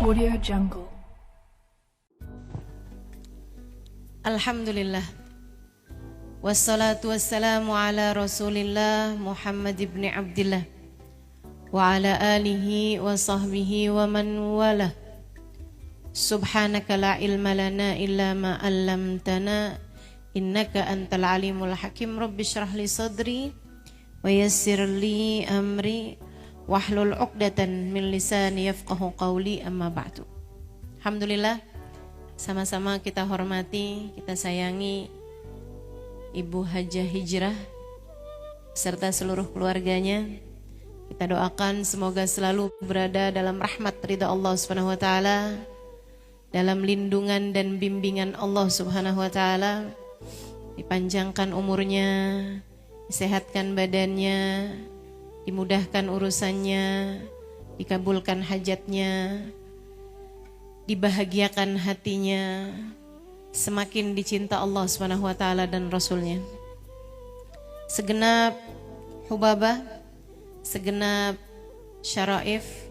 Audio Jungle. Alhamdulillah. Wassalatu wassalamu ala Rasulillah Muhammad ibn Abdillah wa ala alihi wa sahbihi wa man wala. Subhanaka la ilma lana illa ma 'allamtana innaka antal alimul hakim. Rabbi shrah li sadri wa yassir li amri wahlul 'uqdatan min lisani yafqahu qawli, amma ba'du. Alhamdulillah, sama-sama kita hormati, kita sayangi Ibu Hajah Hijrah serta seluruh keluarganya. Kita doakan semoga selalu berada dalam rahmat ridha Allah Subhanahu wa taala, dalam lindungan dan bimbingan Allah Subhanahu wa taala. Dipanjangkan umurnya, disehatkan badannya, dimudahkan urusannya, dikabulkan hajatnya, dibahagiakan hatinya, semakin dicinta Allah Subhanahu wa taala dan Rasulnya. Segenap hubabah, segenap syaraif,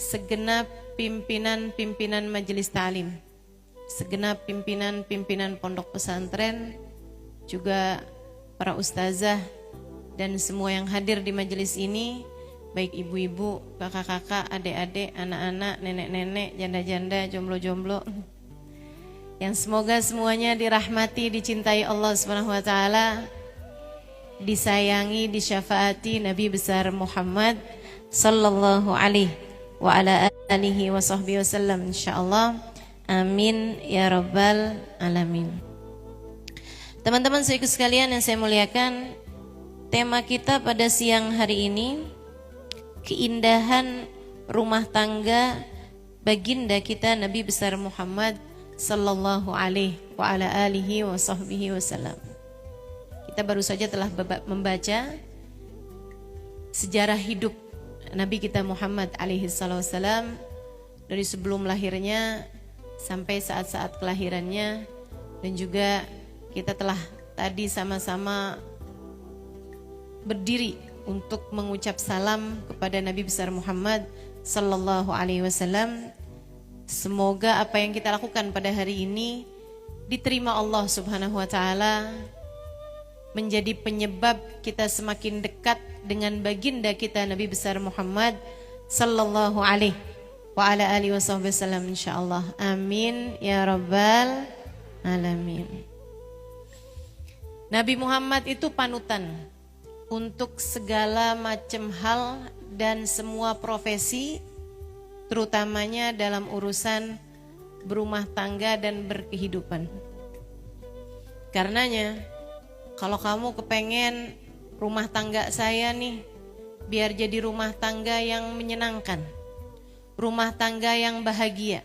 segenap pimpinan-pimpinan majelis ta'lim, segenap pimpinan-pimpinan pondok pesantren, juga para ustazah dan semua yang hadir di majelis ini, baik ibu-ibu, kakak-kakak, adik-adik, anak-anak, nenek-nenek, janda-janda, jomblo-jomblo, yang semoga semuanya dirahmati, dicintai Allah Subhanahu wa taala, disayangi, disyafaati Nabi besar Muhammad sallallahu alaihi wa ala alihi wa sahbihi wasallam, insyaallah. Amin ya rabbal alamin. Teman-teman saudaraku sekalian yang saya muliakan, tema kita pada siang hari ini, keindahan rumah tangga baginda kita Nabi besar Muhammad sallallahu alaihi wa ala alihi wa sahbihi wasallam. Kita baru saja telah membaca sejarah hidup Nabi kita Muhammad alaihi salam, dari sebelum lahirnya sampai saat-saat kelahirannya, dan juga kita telah tadi sama-sama berdiri untuk mengucap salam kepada Nabi besar Muhammad sallallahu alaihi wasallam. Semoga apa yang kita lakukan pada hari ini diterima Allah Subhanahu wa taala, menjadi penyebab kita semakin dekat dengan baginda kita Nabi besar Muhammad sallallahu alaihi wa ala alihi wasallam, insyaallah. Amin ya rabbal alamin. Nabi Muhammad itu panutan untuk segala macam hal dan semua profesi, terutamanya dalam urusan berumah tangga dan berkehidupan. Karenanya, kalau kamu kepengen rumah tangga saya nih biar jadi rumah tangga yang menyenangkan, rumah tangga yang bahagia,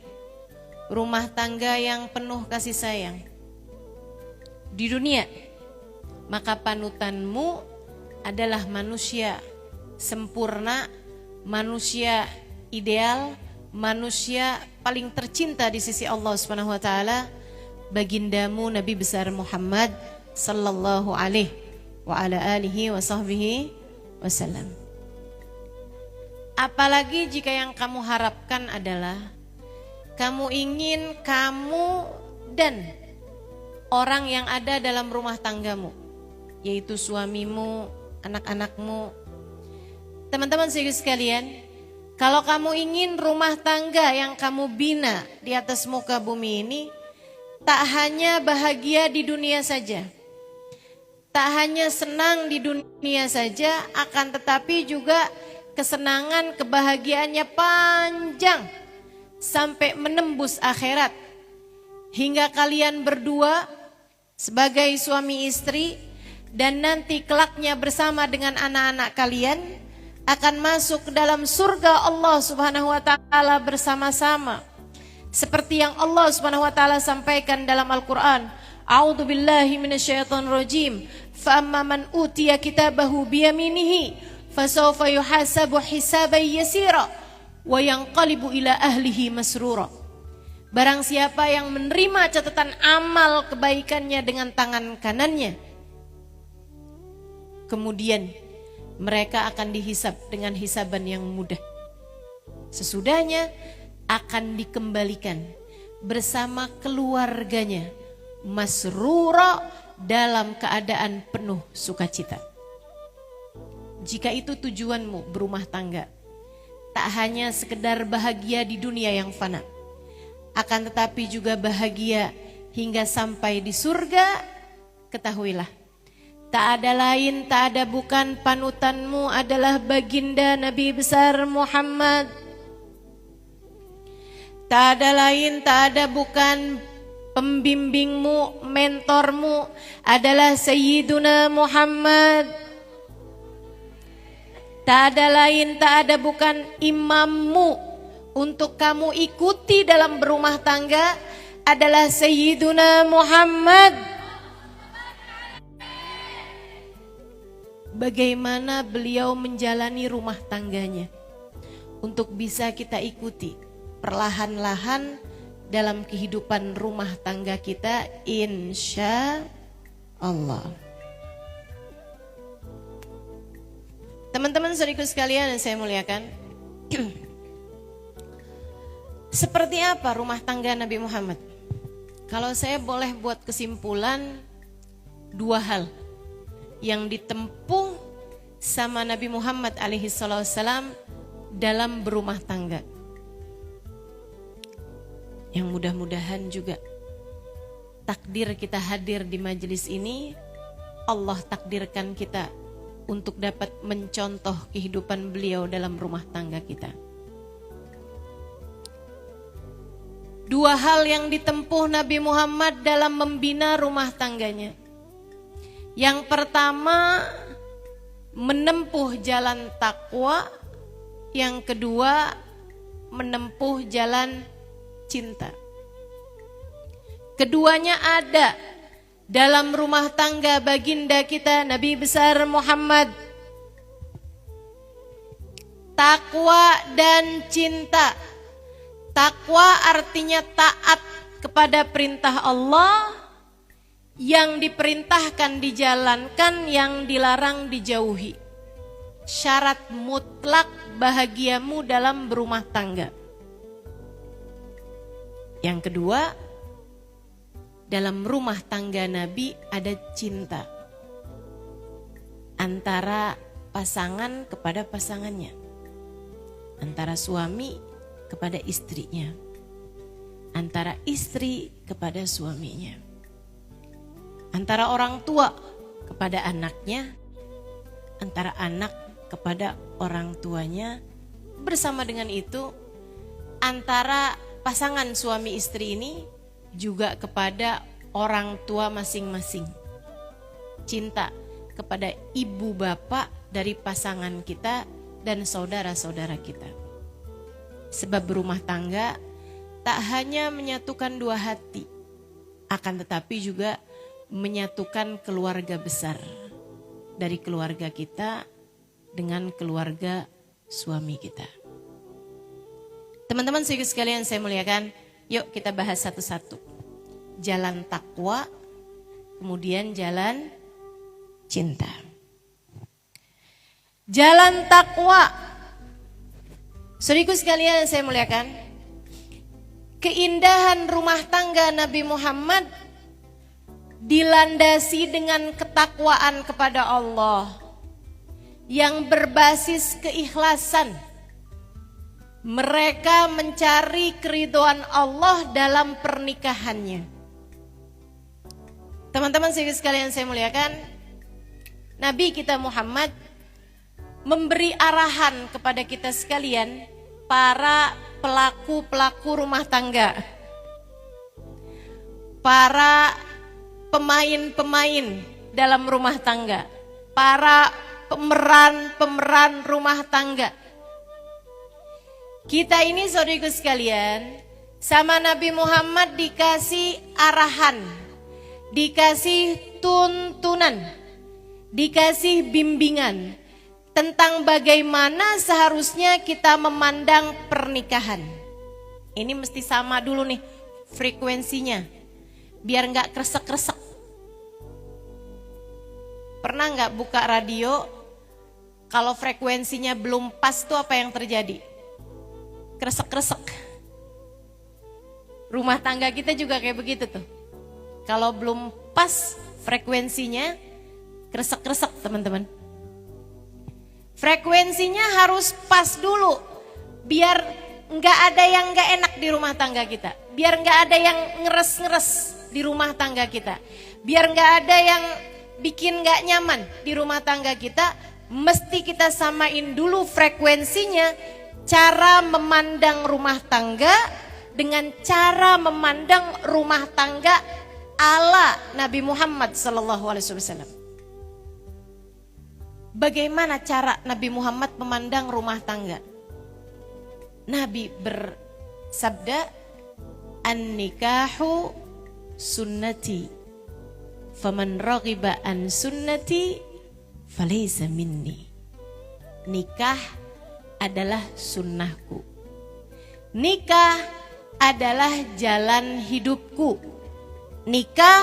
rumah tangga yang penuh kasih sayang di dunia, maka panutanmu adalah manusia sempurna, manusia ideal, manusia paling tercinta di sisi Allah Subhanahu wa taala, bagindamu Nabi besar Muhammad sallallahu alaihi wa ala alihi wa sahbihi wasallam. Apalagi jika yang kamu harapkan adalah kamu ingin kamu dan orang yang ada dalam rumah tanggamu, yaitu suamimu, anak-anakmu. Teman-teman sekalian, kalau kamu ingin rumah tangga yang kamu bina di atas muka bumi ini tak hanya bahagia di dunia saja, tak hanya senang di dunia saja, akan tetapi juga kesenangan, kebahagiaannya panjang sampai menembus akhirat, hingga kalian berdua sebagai suami istri dan nanti kelaknya bersama dengan anak-anak kalian akan masuk ke dalam surga Allah Subhanahu wa taala bersama-sama. Seperti yang Allah Subhanahu wa taala sampaikan dalam Al-Qur'an, A'udzu billahi minasyaitonir rajim. Fa amma man utiya kitabahu biyaminihi fasawfa yuhasabu hisaban yasira wa yanqalibu ila ahlihi masrura. Barang siapa yang menerima catatan amal kebaikannya dengan tangan kanannya, kemudian mereka akan dihisab dengan hisaban yang mudah. Sesudahnya akan dikembalikan bersama keluarganya masrura, dalam keadaan penuh sukacita. Jika itu tujuanmu berumah tangga, tak hanya sekedar bahagia di dunia yang fana, akan tetapi juga bahagia hingga sampai di surga, ketahuilah, tak ada lain, tak ada bukan panutanmu adalah baginda Nabi besar Muhammad. Tak ada lain, tak ada bukan pembimbingmu, mentormu adalah Sayyiduna Muhammad. Tak ada lain, tak ada bukan imammu untuk kamu ikuti dalam berumah tangga adalah Sayyiduna Muhammad. Bagaimana beliau menjalani rumah tangganya untuk bisa kita ikuti perlahan-lahan dalam kehidupan rumah tangga kita, insya Allah. Teman-teman saudaraku sekalian yang saya muliakan, seperti apa rumah tangga Nabi Muhammad? Kalau saya boleh buat kesimpulan, dua hal yang ditempuh sama Nabi Muhammad alaihissalam dalam berumah tangga, yang mudah-mudahan juga takdir kita hadir di majelis ini, Allah takdirkan kita untuk dapat mencontoh kehidupan beliau dalam rumah tangga kita. Dua hal yang ditempuh Nabi Muhammad dalam membina rumah tangganya. Yang pertama, menempuh jalan takwa. Yang kedua, menempuh jalan cinta. Keduanya ada dalam rumah tangga baginda kita Nabi besar Muhammad. Takwa dan cinta. Takwa artinya taat kepada perintah Allah, yang diperintahkan dijalankan, yang dilarang dijauhi. Syarat mutlak bahagiamu dalam berumah tangga. Yang kedua, dalam rumah tangga Nabi ada cinta antara pasangan kepada pasangannya, antara suami kepada istrinya, antara istri kepada suaminya, antara orang tua kepada anaknya, antara anak kepada orang tuanya. Bersama dengan itu, antara pasangan suami istri ini juga kepada orang tua masing-masing. Cinta kepada ibu bapak dari pasangan kita dan saudara-saudara kita. Sebab berumah tangga tak hanya menyatukan dua hati, akan tetapi juga menyatukan keluarga besar. Dari keluarga kita dengan keluarga suami kita. Teman-teman sekalian saya muliakan, yuk kita bahas satu-satu. Jalan takwa, kemudian jalan cinta. Jalan takwa. Saudaraku sekalian saya muliakan, keindahan rumah tangga Nabi Muhammad dilandasi dengan ketakwaan kepada Allah yang berbasis keikhlasan. Mereka mencari keridhaan Allah dalam pernikahannya. Teman-teman sekalian saya muliakan, Nabi kita Muhammad memberi arahan kepada kita sekalian, para pelaku-pelaku rumah tangga, para pemain-pemain dalam rumah tangga, para pemeran-pemeran rumah tangga. Kita ini saudaraku sekalian, sama Nabi Muhammad dikasih arahan, dikasih tuntunan, dikasih bimbingan tentang bagaimana seharusnya kita memandang pernikahan. Ini mesti sama dulu nih frekuensinya, biar nggak kresek-kresek. Pernah nggak buka radio, kalau frekuensinya belum pas tuh apa yang terjadi? Kresek-kresek. Rumah tangga kita juga kayak begitu tuh. Kalau belum pas frekuensinya, kresek-kresek teman-teman. Frekuensinya harus pas dulu, biar nggak ada yang nggak enak di rumah tangga kita. Biar nggak ada yang ngeres-ngeres di rumah tangga kita. Biar nggak ada yang bikin nggak nyaman di rumah tangga kita. Mesti kita samain dulu frekuensinya, cara memandang rumah tangga dengan cara memandang rumah tangga ala Nabi Muhammad SAW. Bagaimana cara Nabi Muhammad memandang rumah tangga? Nabi bersabda, "An-nikahu sunnati, faman raghiba an sunnati falaysa minni." Nikah adalah sunnahku. Nikah adalah jalan hidupku. Nikah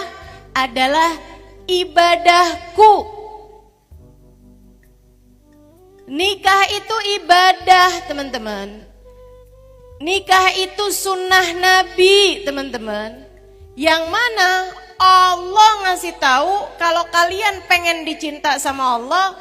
adalah ibadahku. Nikah itu ibadah, teman-teman. Nikah itu sunnah Nabi, teman-teman. Yang mana Allah ngasih tahu kalau kalian pengen dicinta sama Allah,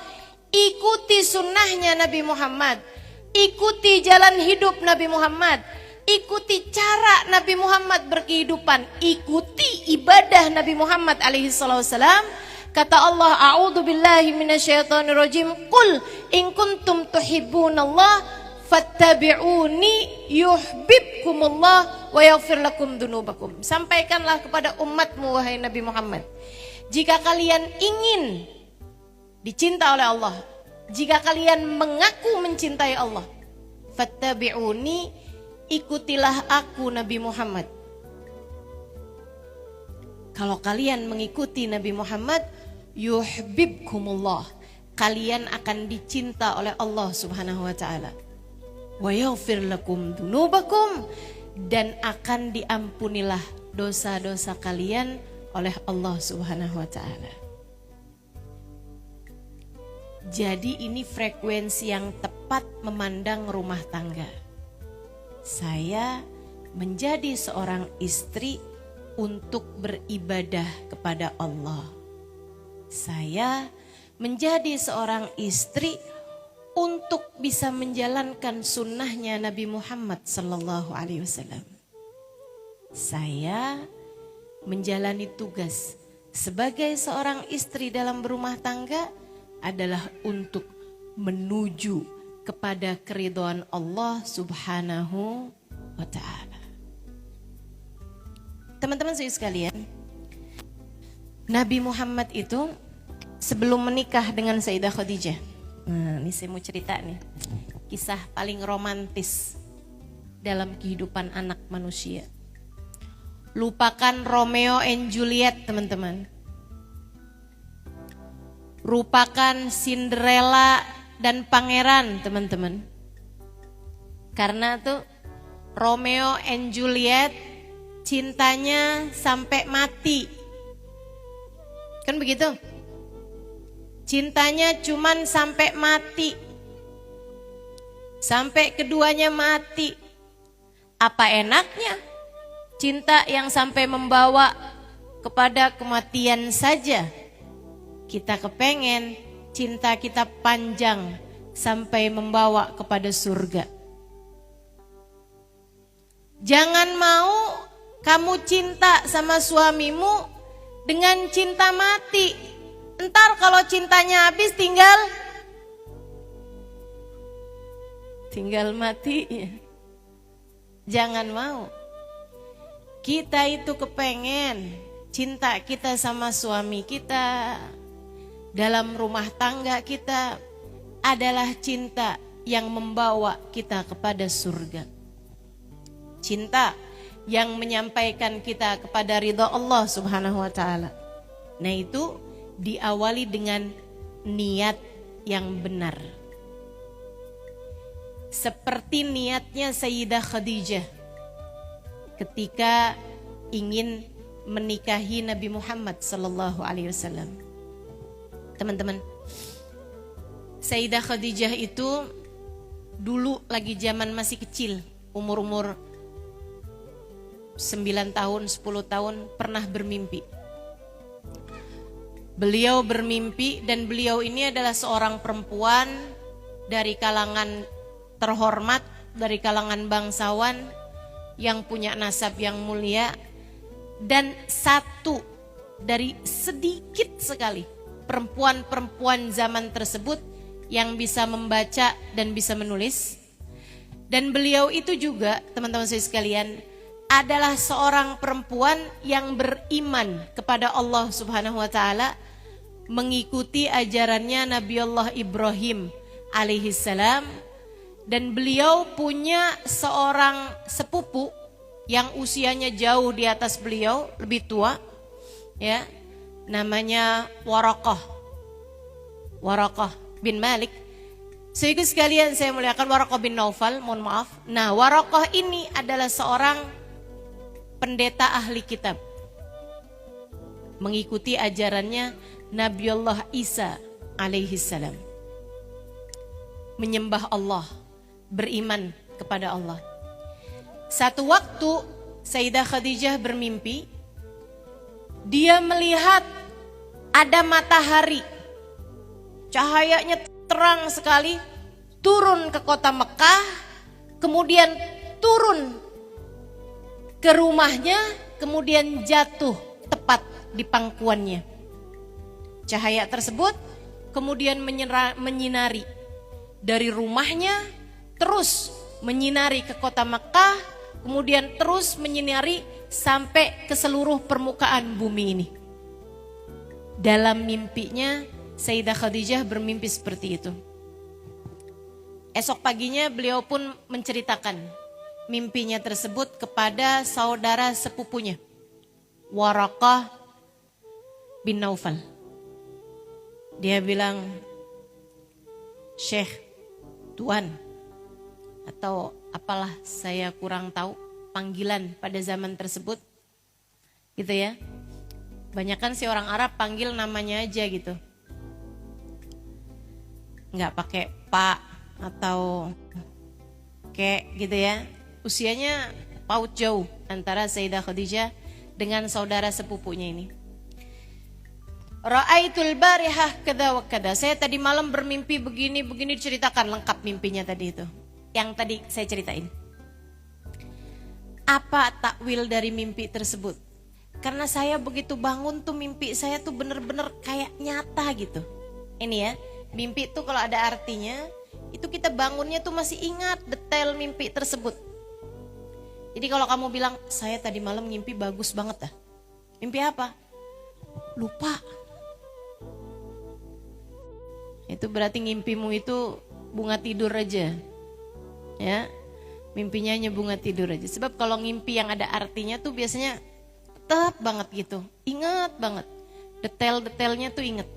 ikuti sunnahnya Nabi Muhammad. Ikuti jalan hidup Nabi Muhammad. Ikuti cara Nabi Muhammad berkehidupan. Ikuti ibadah Nabi Muhammad alaihi salam. Kata Allah, a'udzu billahi minasyaitonir rajim. Qul in kuntum tuhibbunallah fattabi'uni yuhibbukumullah wa yaghfir lakum dzunubakum. Sampaikanlah kepada umatmu wahai Nabi Muhammad, jika kalian ingin dicinta oleh Allah, jika kalian mengaku mencintai Allah, fattabi'uni, ikutilah aku Nabi Muhammad. Kalau kalian mengikuti Nabi Muhammad, yuhibbukumullah, kalian akan dicinta oleh Allah Subhanahu wa taala. Wa yaghfir lakum dzunubakum, dan akan diampunilah dosa-dosa kalian oleh Allah Subhanahu wa taala. Jadi ini frekuensi yang tepat memandang rumah tangga. Saya menjadi seorang istri untuk beribadah kepada Allah. Saya menjadi seorang istri untuk bisa menjalankan sunnahnya Nabi Muhammad sallallahu alaihi wasallam. Saya menjalani tugas sebagai seorang istri dalam berumah tangga adalah untuk menuju kepada keridhaan Allah Subhanahu wa taala. Teman-teman sekalian, Nabi Muhammad itu sebelum menikah dengan Sayyidah Khadijah. Nah, ini saya mau cerita nih, kisah paling romantis dalam kehidupan anak manusia. Lupakan Romeo and Juliet, teman-teman. Lupakan Cinderella dan pangeran, teman-teman. Karena tuh Romeo and Juliet cintanya sampai mati. Kan begitu? Cintanya cuman sampai mati. Sampai keduanya mati. Apa enaknya? Cinta yang sampai membawa kepada kematian saja. Kita kepengen cinta kita panjang sampai membawa kepada surga. Jangan mau kamu cinta sama suamimu dengan cinta mati. Entar kalau cintanya habis tinggal mati. Jangan mau. Kita itu kepengen cinta kita sama suami kita, dalam rumah tangga kita adalah cinta yang membawa kita kepada surga. Cinta yang menyampaikan kita kepada ridha Allah Subhanahu wa taala. Nah, itu diawali dengan niat yang benar. Seperti niatnya Sayyidah Khadijah ketika ingin menikahi Nabi Muhammad sallallahu alaihi wasallam. Teman-teman, Sayyidah Khadijah itu dulu lagi zaman masih kecil, umur-umur 9 tahun, 10 tahun pernah bermimpi. Beliau bermimpi dan beliau ini adalah seorang perempuan dari kalangan terhormat, dari kalangan bangsawan yang punya nasab yang mulia, dan satu dari sedikit sekali perempuan-perempuan zaman tersebut yang bisa membaca dan bisa menulis. Dan beliau itu juga, teman-teman saya sekalian, adalah seorang perempuan yang beriman kepada Allah Subhanahu wa taala, mengikuti ajarannya Nabiullah Ibrahim alaihi salam, dan beliau punya seorang sepupu yang usianya jauh di atas beliau, lebih tua, ya, namanya Waraqah bin Malik. Sehingga sekalian saya muliakan, Waraqah bin Naufal, mohon maaf. Nah, Waraqah ini adalah seorang pendeta ahli kitab, mengikuti ajarannya Nabiullah Isa alaihi salam, menyembah Allah, beriman kepada Allah. Satu waktu Sayyidah Khadijah bermimpi, dia melihat ada matahari, cahayanya terang sekali, turun ke kota Mekah, kemudian turun ke rumahnya, kemudian jatuh tepat di pangkuannya. Cahaya tersebut kemudian menyinari dari rumahnya, terus menyinari ke kota Mekah, kemudian terus menyinari sampai ke seluruh permukaan bumi ini. Dalam mimpinya Sayyidah Khadijah bermimpi seperti itu. Esok paginya beliau pun menceritakan mimpinya tersebut kepada saudara sepupunya, Waraqah bin Naufal. Dia bilang, Syekh, Tuan, atau apalah, saya kurang tahu panggilan pada zaman tersebut, gitu ya. Banyakan si orang Arab panggil namanya aja gitu, nggak pakai pak atau kek gitu ya. Usianya paut jauh antara Sayyidah Khadijah dengan saudara sepupunya ini. Ra'aitul barihah kada wa kada. Saya tadi malam bermimpi begini diceritakan lengkap mimpinya tadi itu. Yang tadi saya ceritain. Apa takwil dari mimpi tersebut? Karena saya begitu bangun tuh mimpi saya tuh bener-bener kayak nyata gitu. Ini ya, mimpi tuh kalau ada artinya, itu kita bangunnya tuh masih ingat detail mimpi tersebut. Jadi kalau kamu bilang, saya tadi malam mimpi bagus banget dah. Mimpi apa? Lupa. Itu berarti ngimpimu itu bunga tidur aja. Ya. Mimpinya hanya bunga tidur aja. Sebab kalau ngimpi yang ada artinya tuh biasanya tetap banget gitu. Ingat banget. Detail-detailnya tuh ingat.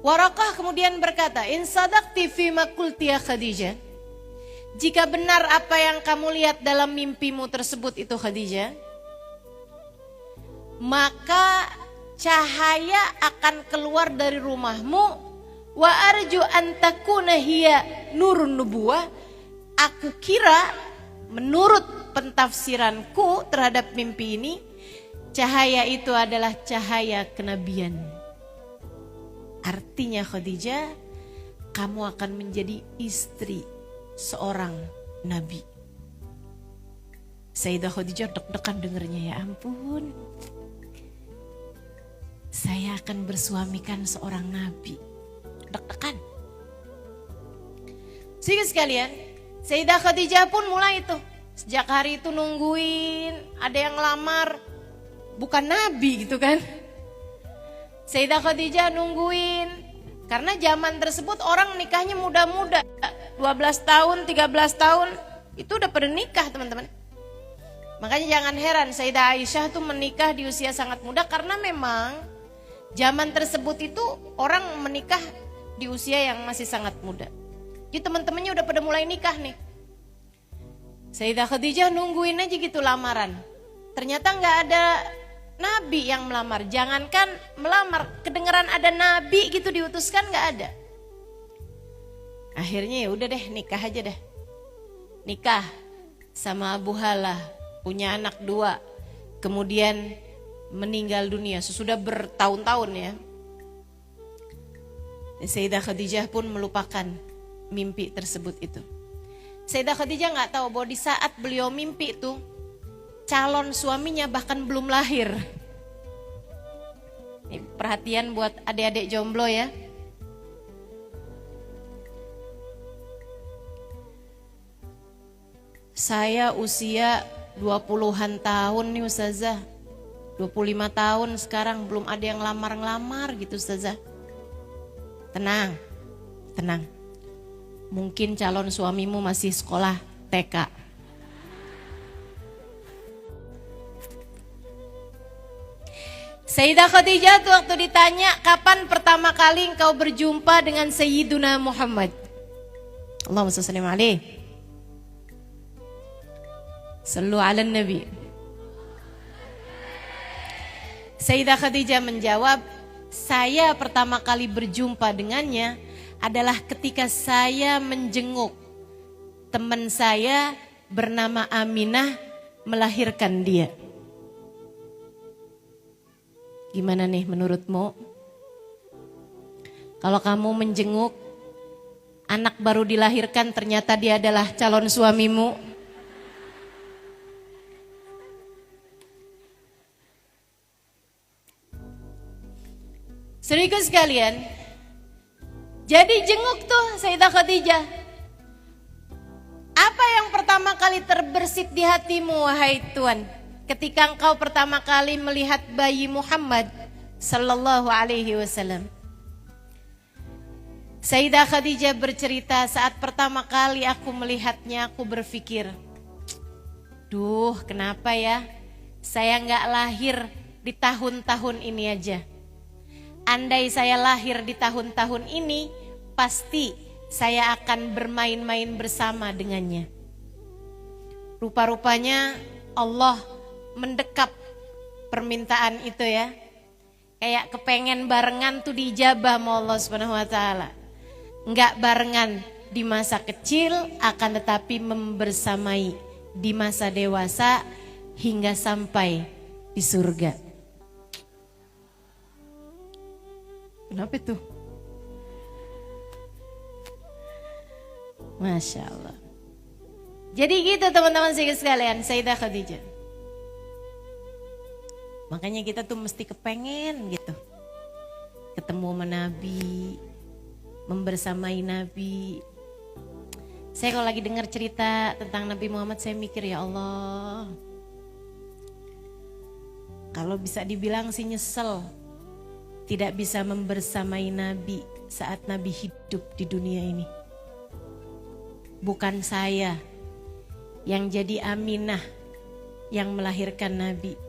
Waraqah kemudian berkata, "In sadaqti fi ma qulti ya Khadijah." Jika benar apa yang kamu lihat dalam mimpimu tersebut itu Khadijah, maka cahaya akan keluar dari rumahmu, wa arju an takuna hiya nurun nubuwah. Aku kira menurut pentafsiranku terhadap mimpi ini, cahaya itu adalah cahaya kenabian. Artinya Khadijah, kamu akan menjadi istri seorang nabi. Sayyidah Khadijah deg-degan dengernya, ya ampun. Saya akan bersuamikan seorang nabi. Deg-degan. Sehingga sekalian, Sayyidah Khadijah pun mulai itu. Sejak hari itu nungguin ada yang lamar, bukan nabi gitu kan. Sayyidah Khadijah nungguin, karena zaman tersebut orang nikahnya muda-muda, 12 tahun, 13 tahun, itu udah pada nikah teman-teman. Makanya jangan heran Sayyidah Aisyah tuh menikah di usia sangat muda, karena memang zaman tersebut itu orang menikah di usia yang masih sangat muda. Jadi teman-temannya udah pada mulai nikah nih. Sayyidah Khadijah nungguin aja gitu lamaran. Ternyata nggak ada nabi yang melamar. Jangankan melamar, kedengeran ada nabi gitu diutuskan nggak ada. Akhirnya ya udah deh, nikah aja deh. nikah sama Abu Halah, punya anak 2, kemudian meninggal dunia sesudah bertahun-tahun ya. Sayyidah Khadijah pun melupakan mimpi tersebut itu. Sayyidah Khadijah nggak tahu bahwa di saat beliau mimpi itu calon suaminya bahkan belum lahir. Ini perhatian buat adik-adik jomblo ya. Saya usia 20-an tahun nih Ustazah. 25 tahun sekarang belum ada yang lamar-ngelamar gitu Ustazah. Tenang, tenang. Mungkin calon suamimu masih sekolah TK. Sayyidah Khadijah tuh waktu ditanya kapan pertama kali engkau berjumpa dengan Sayyiduna Muhammad. Allahumma shalli alaihi. Sallu ala Nabi. Sayyidah Khadijah menjawab, saya pertama kali berjumpa dengannya adalah ketika saya menjenguk teman saya bernama Aminah melahirkan dia. Gimana nih menurutmu? Kalau kamu menjenguk anak baru dilahirkan ternyata dia adalah calon suamimu. Saudaraku sekalian, jadi jenguk tuh Sayyidah Khadijah. Apa yang pertama kali terbersit di hatimu wahai Tuan, ketika engkau pertama kali melihat bayi Muhammad sallallahu alaihi wasallam? Sayyidah Khadijah bercerita, saat pertama kali aku melihatnya aku berpikir, duh kenapa ya saya nggak lahir di tahun-tahun ini aja. Andai saya lahir di tahun-tahun ini, pasti saya akan bermain-main bersama dengannya. Rupa-rupanya Allah mendekap permintaan itu ya. Kayak kepengen barengan tuh dijabah sama Allah Subhanahu wa taala. Enggak barengan di masa kecil, akan tetapi membersamai di masa dewasa hingga sampai di surga. Kenapa itu? Masya Allah. Jadi gitu teman-teman sekalian, Sayyidah Khadijah. Makanya kita tuh mesti kepengen gitu. Ketemu sama Nabi, membersamai Nabi. Saya kalau lagi dengar cerita tentang Nabi Muhammad, saya mikir ya Allah. Kalau bisa dibilang sih nyesel. Tidak bisa membersamai Nabi saat Nabi hidup di dunia ini. Bukan saya yang jadi Aminah yang melahirkan Nabi.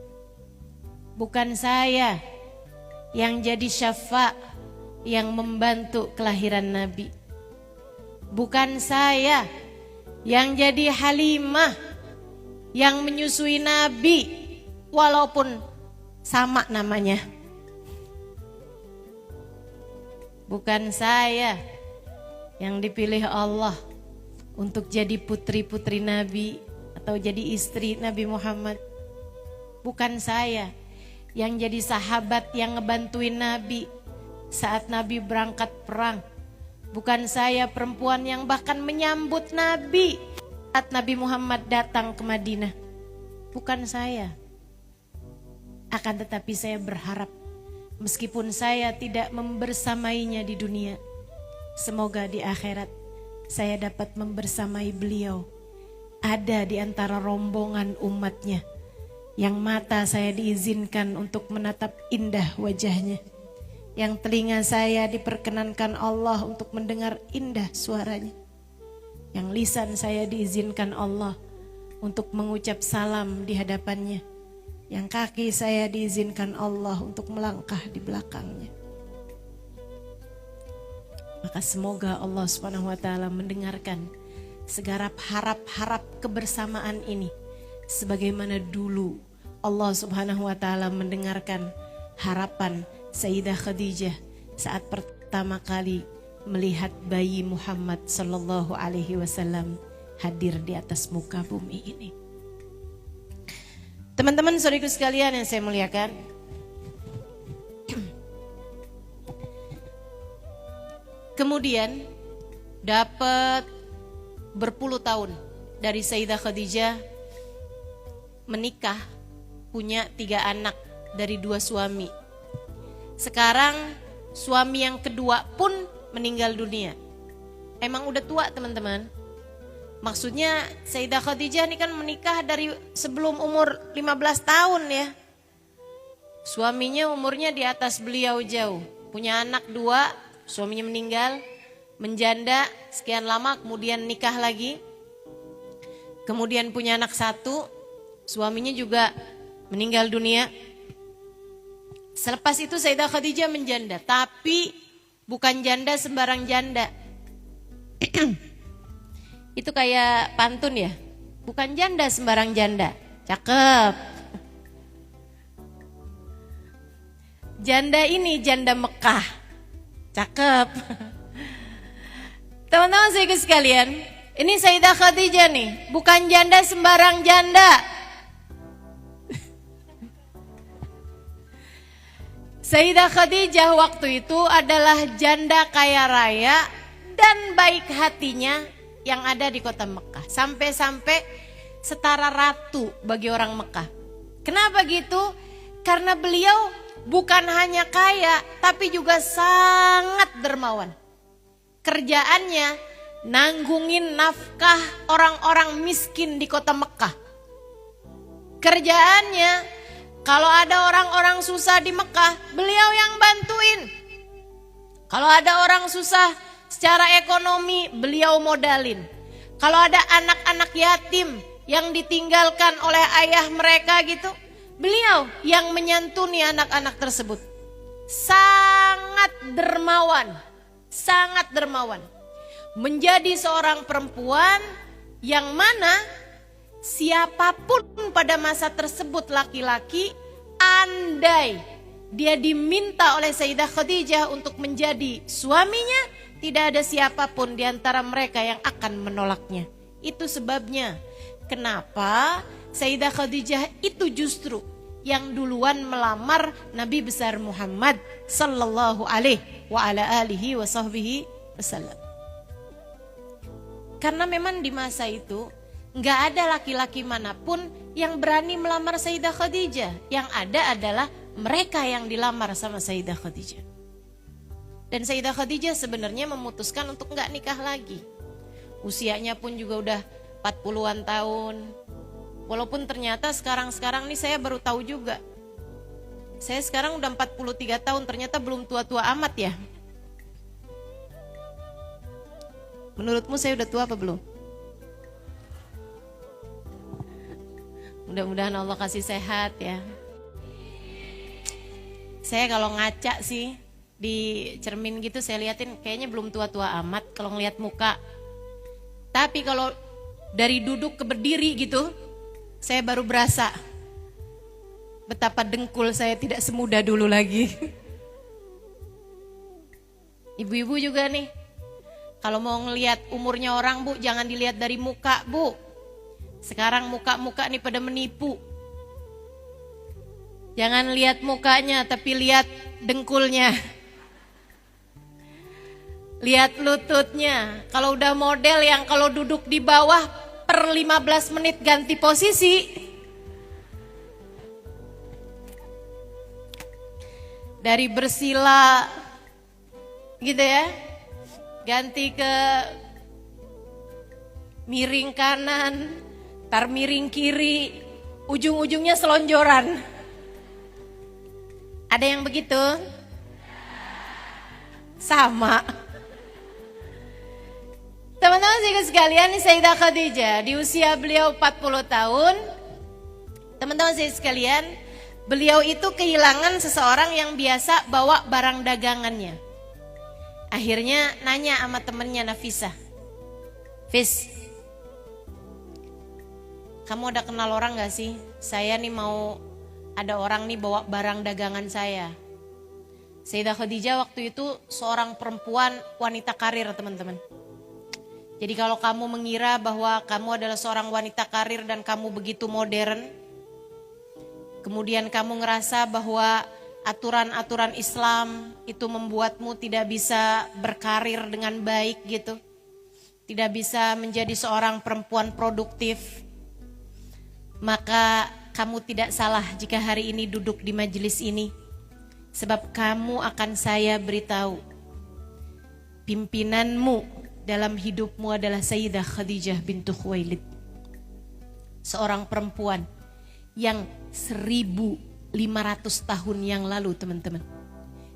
Bukan saya yang jadi Syafa yang membantu kelahiran Nabi. Bukan saya yang jadi Halimah yang menyusui Nabi walaupun sama namanya. Bukan saya yang dipilih Allah untuk jadi putri-putri Nabi atau jadi istri Nabi Muhammad. Bukan saya yang jadi sahabat yang ngebantuin Nabi saat Nabi berangkat perang. Bukan saya perempuan yang bahkan menyambut Nabi saat Nabi Muhammad datang ke Madinah. Bukan saya. Akan tetapi saya berharap meskipun saya tidak membersamainya di dunia, semoga di akhirat saya dapat membersamai beliau. Ada di antara rombongan umatnya yang mata saya diizinkan untuk menatap indah wajahnya, yang telinga saya diperkenankan Allah untuk mendengar indah suaranya, yang lisan saya diizinkan Allah untuk mengucap salam di hadapannya, yang kaki saya diizinkan Allah untuk melangkah di belakangnya. Maka semoga Allah Subhanahu wa taala mendengarkan segarap harap-harap kebersamaan ini sebagaimana dulu Allah Subhanahu wa taala mendengarkan harapan Sayyidah Khadijah saat pertama kali melihat bayi Muhammad sallallahu alaihi wasallam hadir di atas muka bumi ini. Teman-teman saudaraku sekalian yang saya muliakan, kemudian dapat berpuluh tahun dari Sayyidah Khadijah menikah, punya 3 anak dari 2 suami. Sekarang suami yang kedua pun meninggal dunia. Emang udah tua teman-teman. Maksudnya Sayyidah Khadijah ini kan menikah dari sebelum umur 15 tahun ya. Suaminya umurnya di atas beliau jauh. Punya anak 2, suaminya meninggal, menjanda sekian lama, kemudian nikah lagi. Kemudian punya anak 1, suaminya juga meninggal dunia. Selepas itu Sayyidah Khadijah menjanda, tapi bukan janda sembarang janda. Itu kayak pantun ya, bukan janda sembarang janda. Cakep. Janda ini janda Mekah. Cakep. Teman-teman sekalian, ini Sayyidah Khadijah nih, bukan janda sembarang janda. Sayyidah Khadijah waktu itu adalah janda kaya raya dan baik hatinya yang ada di kota Mekah. Sampai-sampai setara ratu bagi orang Mekah. Kenapa gitu? Karena beliau bukan hanya kaya, tapi juga sangat dermawan. Kerjaannya nanggungin nafkah orang-orang miskin di kota Mekah. Kerjaannya kalau ada orang-orang susah di Mekah, beliau yang bantuin. Kalau ada orang susah secara ekonomi, beliau modalin. Kalau ada anak-anak yatim yang ditinggalkan oleh ayah mereka gitu, beliau yang menyantuni anak-anak tersebut. Sangat dermawan, sangat dermawan. Menjadi seorang perempuan yang mana siapapun pada masa tersebut laki-laki, andai dia diminta oleh Sayyidah Khadijah untuk menjadi suaminya, tidak ada siapapun di antara mereka yang akan menolaknya. Itu sebabnya kenapa Sayyidah Khadijah itu justru yang duluan melamar Nabi besar Muhammad sallallahu alaihi wa ala alihi wa sahbihi wasallam. Karena memang di masa itu nggak ada laki-laki manapun yang berani melamar Sayyidah Khadijah. Yang ada adalah mereka yang dilamar sama Sayyidah Khadijah. Dan Sayyidah Khadijah sebenarnya memutuskan untuk nggak nikah lagi. Usianya pun juga udah 40-an tahun. Walaupun ternyata sekarang nih saya baru tahu juga. Saya sekarang udah 43 tahun, ternyata belum tua-tua amat ya. Menurutmu saya udah tua apa belum? Mudah-mudahan Allah kasih sehat ya. Saya kalau ngaca sih di cermin gitu saya liatin kayaknya belum tua-tua amat kalau ngeliat muka. Tapi kalau dari duduk ke berdiri gitu, saya baru berasa betapa dengkul saya tidak semuda dulu lagi. Ibu-ibu juga nih, kalau mau ngelihat umurnya orang bu, jangan dilihat dari muka bu. Sekarang muka-muka nih pada menipu. Jangan lihat mukanya tapi lihat dengkulnya. Lihat lututnya. Kalau udah model yang kalau duduk di bawah per 15 menit ganti posisi. Dari bersila gitu ya. Ganti ke miring kanan, tar miring kiri, ujung-ujungnya selonjoran. Ada yang begitu? Sama. Teman-teman sekalian, Sayyidah Khadijah di usia beliau 40 tahun. Teman-teman sekalian, beliau itu kehilangan seseorang yang biasa bawa barang dagangannya. Akhirnya nanya sama temennya Nafisah, Fis, kamu ada kenal orang gak sih? Saya nih mau ada orang nih bawa barang dagangan saya. Sayyidah Khadijah waktu itu seorang perempuan wanita karir teman-teman. Jadi kalau kamu mengira bahwa kamu adalah seorang wanita karir dan kamu begitu modern, kemudian kamu ngerasa bahwa aturan-aturan Islam itu membuatmu tidak bisa berkarir dengan baik gitu, tidak bisa menjadi seorang perempuan produktif, maka kamu tidak salah jika hari ini duduk di majelis ini. Sebab kamu akan saya beritahu, pimpinanmu dalam hidupmu adalah Sayyidah Khadijah bintu Khuwailid. Seorang perempuan yang 1500 tahun yang lalu teman-teman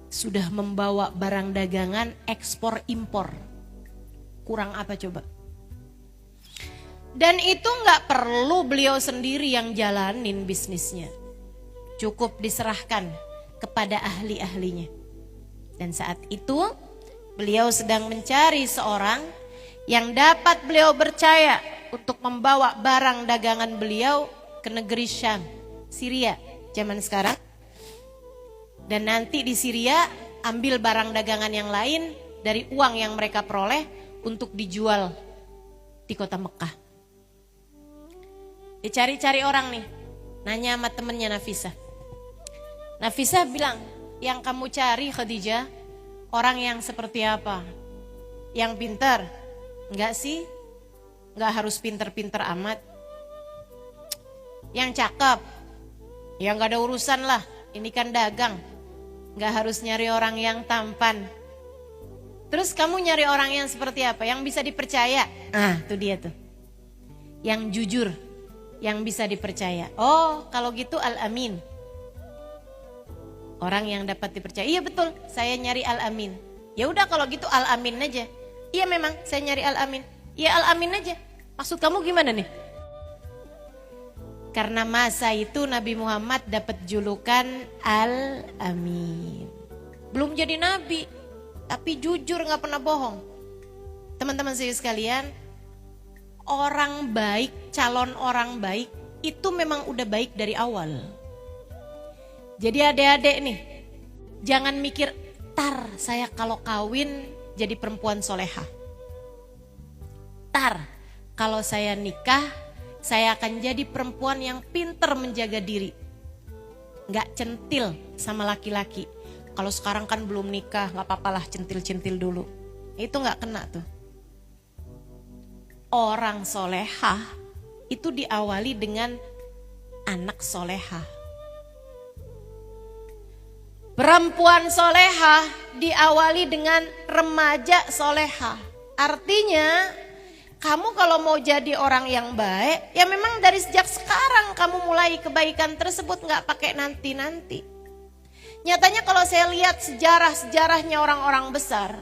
sudah membawa barang dagangan ekspor impor. Kurang apa coba? Dan itu gak perlu beliau sendiri yang jalanin bisnisnya. Cukup diserahkan kepada ahli-ahlinya. Dan saat itu beliau sedang mencari seorang yang dapat beliau percaya untuk membawa barang dagangan beliau ke negeri Syam, Syria zaman sekarang. Dan nanti di Syria ambil barang dagangan yang lain dari uang yang mereka peroleh untuk dijual di kota Mekah. Dicari-cari orang nih, nanya sama temennya Nafisah. Nafisah bilang, yang kamu cari Khadijah, orang yang seperti apa? Yang pintar? Enggak sih, enggak harus pintar-pintar amat. Yang cakep? Ya enggak ada urusan lah, ini kan dagang. Enggak harus nyari orang yang tampan. Terus kamu nyari orang yang seperti apa? Yang bisa dipercaya? Ah, itu dia tuh. Yang jujur, yang bisa dipercaya. Oh, kalau gitu Al-Amin. Orang yang dapat dipercaya. Iya betul, saya nyari Al-Amin. Ya udah kalau gitu Al-Amin aja. Iya memang saya nyari Al-Amin. Iya Al-Amin aja. Maksud kamu gimana nih? Karena masa itu Nabi Muhammad dapat julukan Al-Amin. Belum jadi nabi, tapi jujur gak pernah bohong. Teman-teman saya sekalian, orang baik, calon orang baik itu memang udah baik dari awal. Jadi adik-adik nih, jangan mikir, tar saya kalau kawin jadi perempuan soleha. Tar kalau saya nikah, saya akan jadi perempuan yang pinter menjaga diri. Gak centil sama laki-laki. Kalau sekarang kan belum nikah, gak apa-apalah centil-centil dulu. Itu gak kena tuh. Orang soleha itu diawali dengan anak soleha. Perempuan soleha diawali dengan remaja soleha. Artinya kamu kalau mau jadi orang yang baik, ya memang dari sejak sekarang kamu mulai kebaikan tersebut, gak pakai nanti-nanti. Nyatanya kalau saya lihat sejarah-sejarahnya orang-orang besar,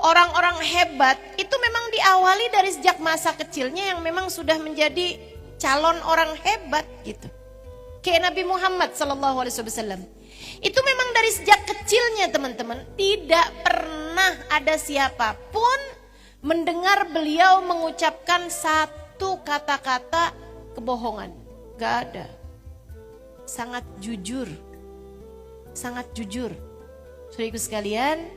orang-orang hebat itu memang diawali dari sejak masa kecilnya yang memang sudah menjadi calon orang hebat gitu. Kayak Nabi Muhammad SAW. Itu memang dari sejak kecilnya teman-teman, tidak pernah ada siapapun mendengar beliau mengucapkan satu kata-kata kebohongan. Gak ada. Sangat jujur. Sangat jujur. Saudaraku sekalian,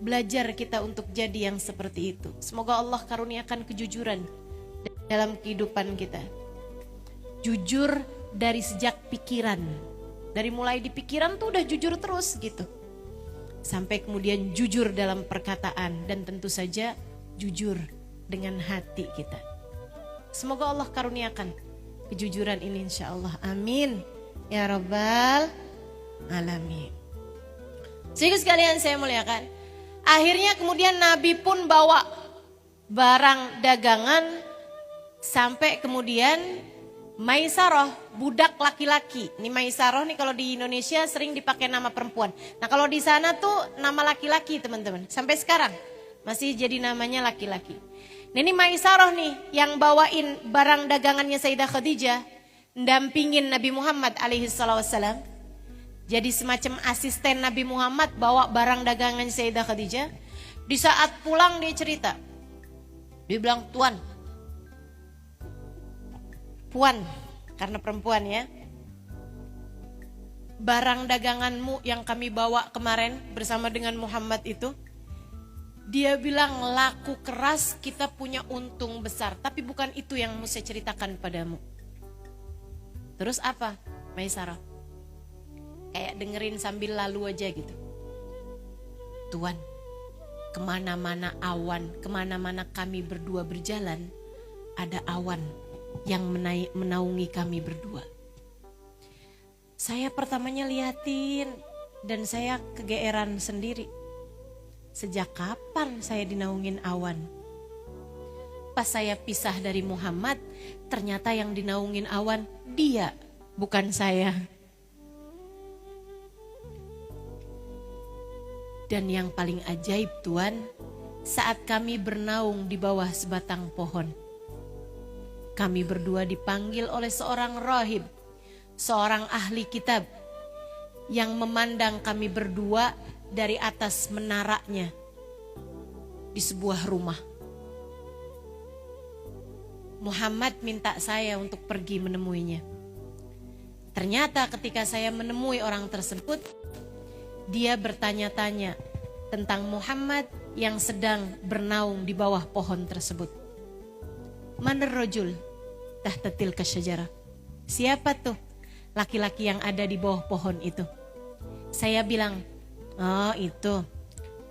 belajar kita untuk jadi yang seperti itu. Semoga Allah karuniakan kejujuran dalam kehidupan kita. Jujur dari sejak pikiran. Dari mulai di pikiran tuh udah jujur terus gitu. Sampai kemudian jujur dalam perkataan. Dan tentu saja jujur dengan hati kita. Semoga Allah karuniakan kejujuran ini insya Allah. Amin. Ya Rabbal Alamin. Saudara sekalian saya muliakan. Akhirnya kemudian Nabi pun bawa barang dagangan. Sampai kemudian Maisarah, budak laki-laki. Ini Maisarah nih kalau di Indonesia sering dipakai nama perempuan. Nah kalau di sana tuh nama laki-laki teman-teman. Sampai sekarang masih jadi namanya laki-laki. Nah ini Maisarah nih yang bawain barang dagangannya Sayyidah Khadijah. Dampingin Nabi Muhammad alaihissalam. Jadi semacam asisten Nabi Muhammad bawa barang dagangan Sayyidah Khadijah. Di saat pulang dia cerita. Dia bilang, Puan, karena perempuan ya. Barang daganganmu yang kami bawa kemarin bersama dengan Muhammad itu Dia bilang laku keras kita punya untung besar. Tapi bukan itu yang mau saya ceritakan padamu. Terus apa Maisarah? Kayak dengerin sambil lalu aja gitu. Tuan, kemana-mana awan, kemana-mana kami berdua berjalan, ada awan yang menaungi kami berdua. Saya pertamanya liatin dan saya kegeeran sendiri. Sejak kapan saya dinaungin awan? Pas saya pisah dari Muhammad, ternyata yang dinaungin awan dia, bukan saya. Dan yang paling ajaib Tuan, saat kami bernaung di bawah sebatang pohon, kami berdua dipanggil oleh seorang rahib, seorang ahli kitab, yang memandang kami berdua dari atas menaranya di sebuah rumah. Muhammad minta saya untuk pergi menemuinya. Ternyata ketika saya menemui orang tersebut, dia bertanya-tanya tentang Muhammad yang sedang bernaung di bawah pohon tersebut. Manar rajul tahta tilka syajarah. Siapa tuh laki-laki yang ada di bawah pohon itu? Saya bilang, oh itu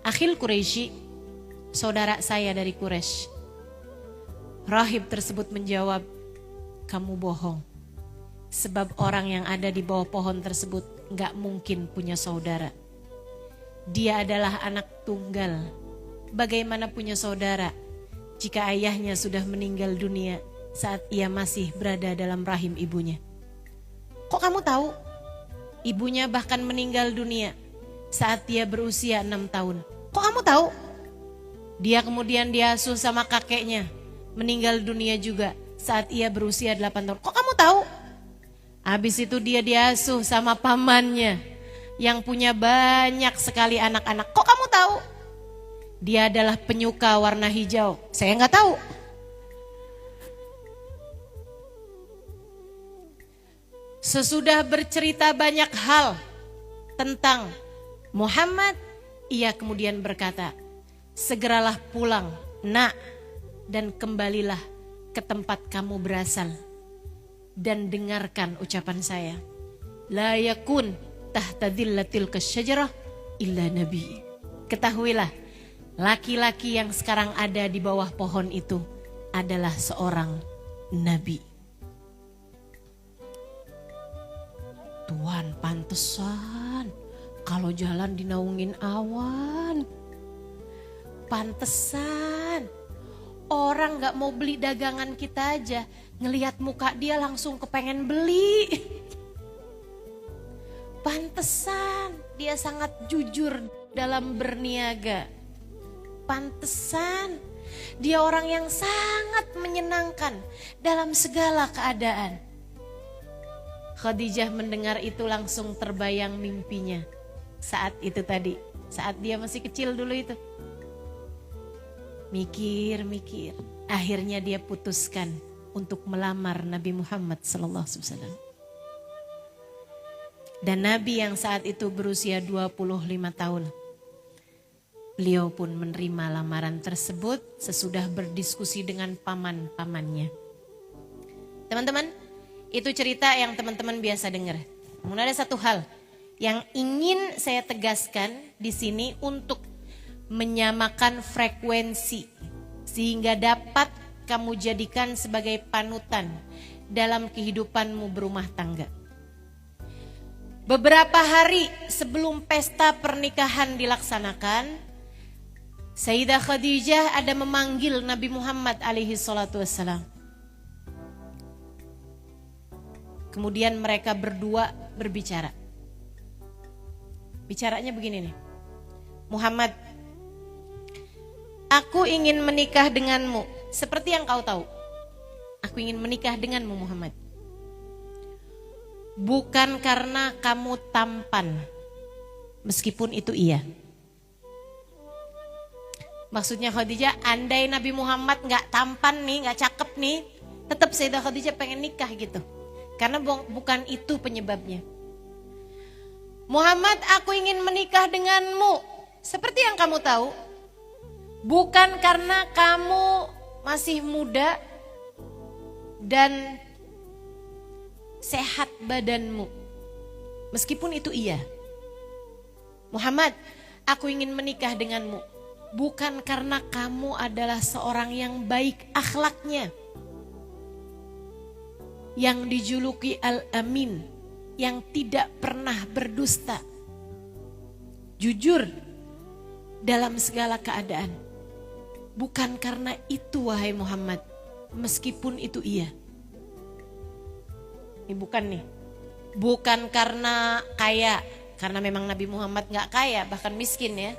Akhil Quraisy, saudara saya dari Quraisy. Rahib tersebut menjawab, kamu bohong. Sebab orang yang ada di bawah pohon tersebut gak mungkin punya saudara. Dia adalah anak tunggal. Bagaimana punya saudara jika ayahnya sudah meninggal dunia saat ia masih berada dalam rahim ibunya? Kok kamu tahu? Ibunya bahkan meninggal dunia saat dia berusia 6 tahun. Kok kamu tahu? Dia kemudian diasuh sama kakeknya, meninggal dunia juga saat ia berusia 8 tahun. Kok kamu tahu? Habis itu dia diasuh sama pamannya yang punya banyak sekali anak-anak. Kok kamu tahu? Dia adalah penyuka warna hijau. Saya nggak tahu. Sesudah bercerita banyak hal tentang Muhammad, ia kemudian berkata, segeralah pulang, nak, dan kembalilah ke tempat kamu berasal. Dan dengarkan ucapan saya. La yakun tahta dhillatil kasyajarah illa nabi. Ketahuilah, laki-laki yang sekarang ada di bawah pohon itu adalah seorang nabi. Tuan, pantesan kalau jalan dinaungin awan. Pantesan orang gak mau beli dagangan kita aja, ngelihat muka dia langsung kepengen beli. Pantesan dia sangat jujur dalam berniaga. Pantesan dia orang yang sangat menyenangkan dalam segala keadaan. Khadijah mendengar itu langsung terbayang mimpinya. Saat itu tadi, saat dia masih kecil dulu itu. Mikir. Akhirnya dia putuskan untuk melamar Nabi Muhammad SAW. Dan Nabi yang saat itu berusia 25 tahun. Beliau pun menerima lamaran tersebut sesudah berdiskusi dengan paman-pamannya. Teman-teman, itu cerita yang teman-teman biasa dengar. Namun ada satu hal yang ingin saya tegaskan di sini untuk menyamakan frekuensi sehingga dapat kamu jadikan sebagai panutan dalam kehidupanmu berumah tangga. Beberapa hari sebelum pesta pernikahan dilaksanakan, Sayyidah Khadijah ada memanggil Nabi Muhammad alaihi salatu wassalam. Kemudian mereka berdua berbicara. Bicaranya begini nih. Muhammad, aku ingin menikah denganmu. Seperti yang kau tahu. Aku ingin menikah denganmu Muhammad. Bukan karena kamu tampan. Meskipun itu iya. Maksudnya Khadijah, andai Nabi Muhammad gak tampan nih, gak cakep nih, tetap Sayyidah Khadijah pengen nikah gitu. Karena bukan itu penyebabnya. Muhammad, aku ingin menikah denganmu. Seperti yang kamu tahu, bukan karena kamu masih muda dan sehat badanmu. Meskipun itu iya. Muhammad, aku ingin menikah denganmu. Bukan karena kamu adalah seorang yang baik akhlaknya, yang dijuluki Al-Amin, yang tidak pernah berdusta, jujur dalam segala keadaan. Bukan karena itu wahai Muhammad, meskipun itu iya. Ini bukan nih, bukan karena kaya, karena memang Nabi Muhammad gak kaya, bahkan miskin ya.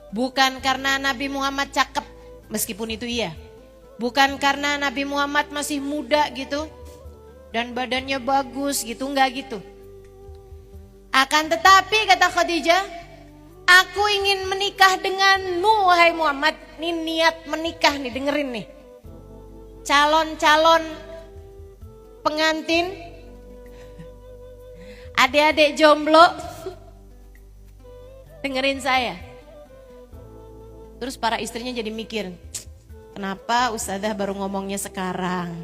Bukan karena Nabi Muhammad cakep, meskipun itu iya. Bukan karena Nabi Muhammad masih muda gitu dan badannya bagus gitu, enggak gitu. Akan tetapi kata Khadijah, aku ingin menikah denganmu wahai Muhammad. Ini niat menikah nih, dengerin nih. Calon-calon pengantin, adik-adik jomblo, dengerin saya. Terus para istrinya jadi mikir, kenapa Ustadzah baru ngomongnya sekarang?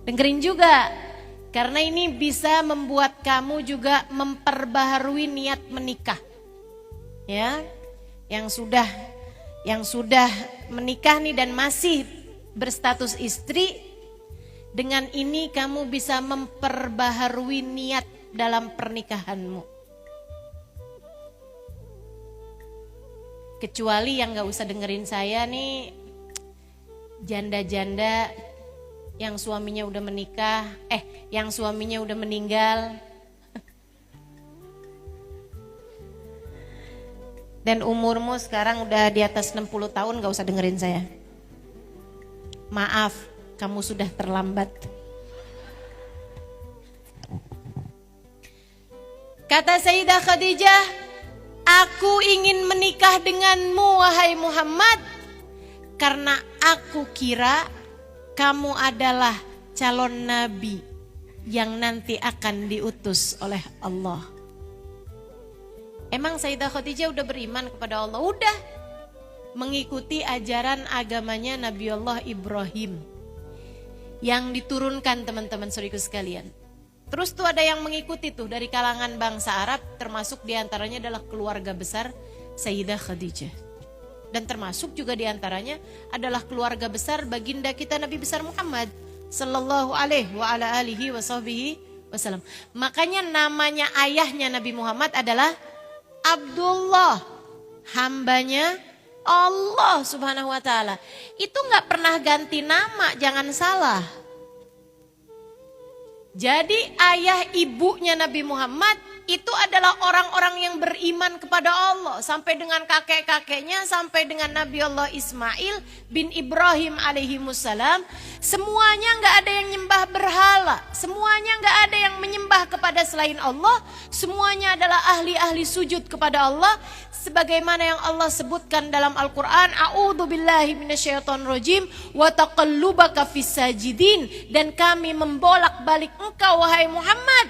Dengerin juga, karena ini bisa membuat kamu juga memperbaharui niat menikah. Ya, yang sudah menikah nih dan masih berstatus istri, dengan ini kamu bisa memperbaharui niat dalam pernikahanmu. Kecuali yang gak usah dengerin saya nih, janda-janda yang suaminya udah menikah, yang suaminya udah meninggal. Dan umurmu sekarang udah di atas 60 tahun, gak usah dengerin saya. Maaf, kamu sudah terlambat. Kata Sayyidah Khadijah, aku ingin menikah denganmu wahai Muhammad, karena aku kira kamu adalah calon nabi yang nanti akan diutus oleh Allah. Emang Sayyidah Khadijah udah beriman kepada Allah? Udah. Mengikuti ajaran agamanya Nabi Allah Ibrahim yang diturunkan teman-teman saudaraku sekalian. Terus tuh ada yang mengikuti tuh dari kalangan bangsa Arab, termasuk diantaranya adalah keluarga besar Sayyidah Khadijah. Dan termasuk juga diantaranya adalah keluarga besar baginda kita Nabi besar Muhammad sallallahu alaihi wa ala alihi wasallam. Makanya namanya ayahnya Nabi Muhammad adalah Abdullah, hambanya Allah subhanahu wa ta'ala. Itu gak pernah ganti nama, jangan salah. Jadi ayah ibunya Nabi Muhammad itu adalah orang-orang yang beriman kepada Allah. Sampai dengan kakek-kakeknya, sampai dengan Nabi Allah Ismail bin Ibrahim alaihimussalam. Semuanya gak ada yang nyembah berhala. Semuanya gak ada yang menyembah kepada selain Allah. Semuanya adalah ahli-ahli sujud kepada Allah. Sebagaimana yang Allah sebutkan dalam Al-Quran, A'udzu billahi minasyaitonir rajim wa taqallubaka fis sajidin, dan kami membolak-balik engkau wahai Muhammad,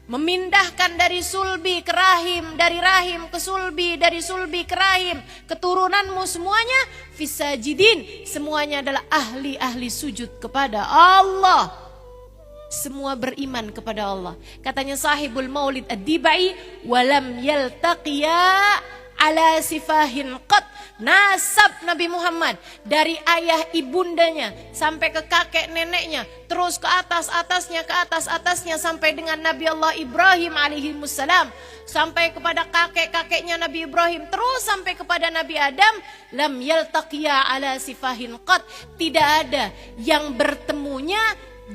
memindahkan dari sulbi ke rahim, dari rahim ke sulbi, dari sulbi ke rahim, keturunanmu semuanya fis sajidin, semuanya adalah ahli-ahli sujud kepada Allah. Semua beriman kepada Allah. Katanya sahibul Maulid Ad-Dibai, walam yaltaqiya ala sifahin qat. Nasab Nabi Muhammad dari ayah ibundanya sampai ke kakek neneknya, terus ke atas-atasnya, ke atas-atasnya sampai dengan Nabi Allah Ibrahim alaihimussalam, sampai kepada kakek-kakeknya Nabi Ibrahim, terus sampai kepada Nabi Adam. Lam yaltaqiya ala sifahin qat. Tidak ada yang bertemunya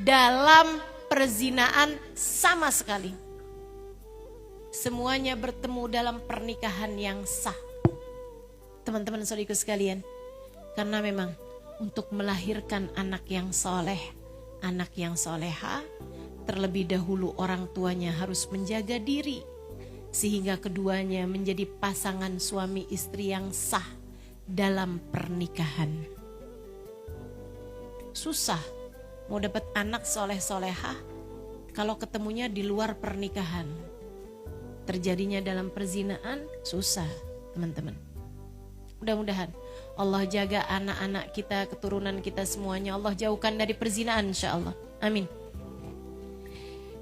dalam perzinaan sama sekali. Semuanya bertemu dalam pernikahan yang sah. Teman-teman saudaraku sekalian, karena memang untuk melahirkan anak yang soleh, anak yang soleha, terlebih dahulu orang tuanya harus menjaga diri, sehingga keduanya menjadi pasangan suami istri yang sah dalam pernikahan. Susah mau dapat anak soleh-soleha kalau ketemunya di luar pernikahan. Terjadinya dalam perzinaan susah, teman-teman. Mudah-mudahan Allah jaga anak-anak kita, keturunan kita semuanya. Allah jauhkan dari perzinahan insyaallah. Amin.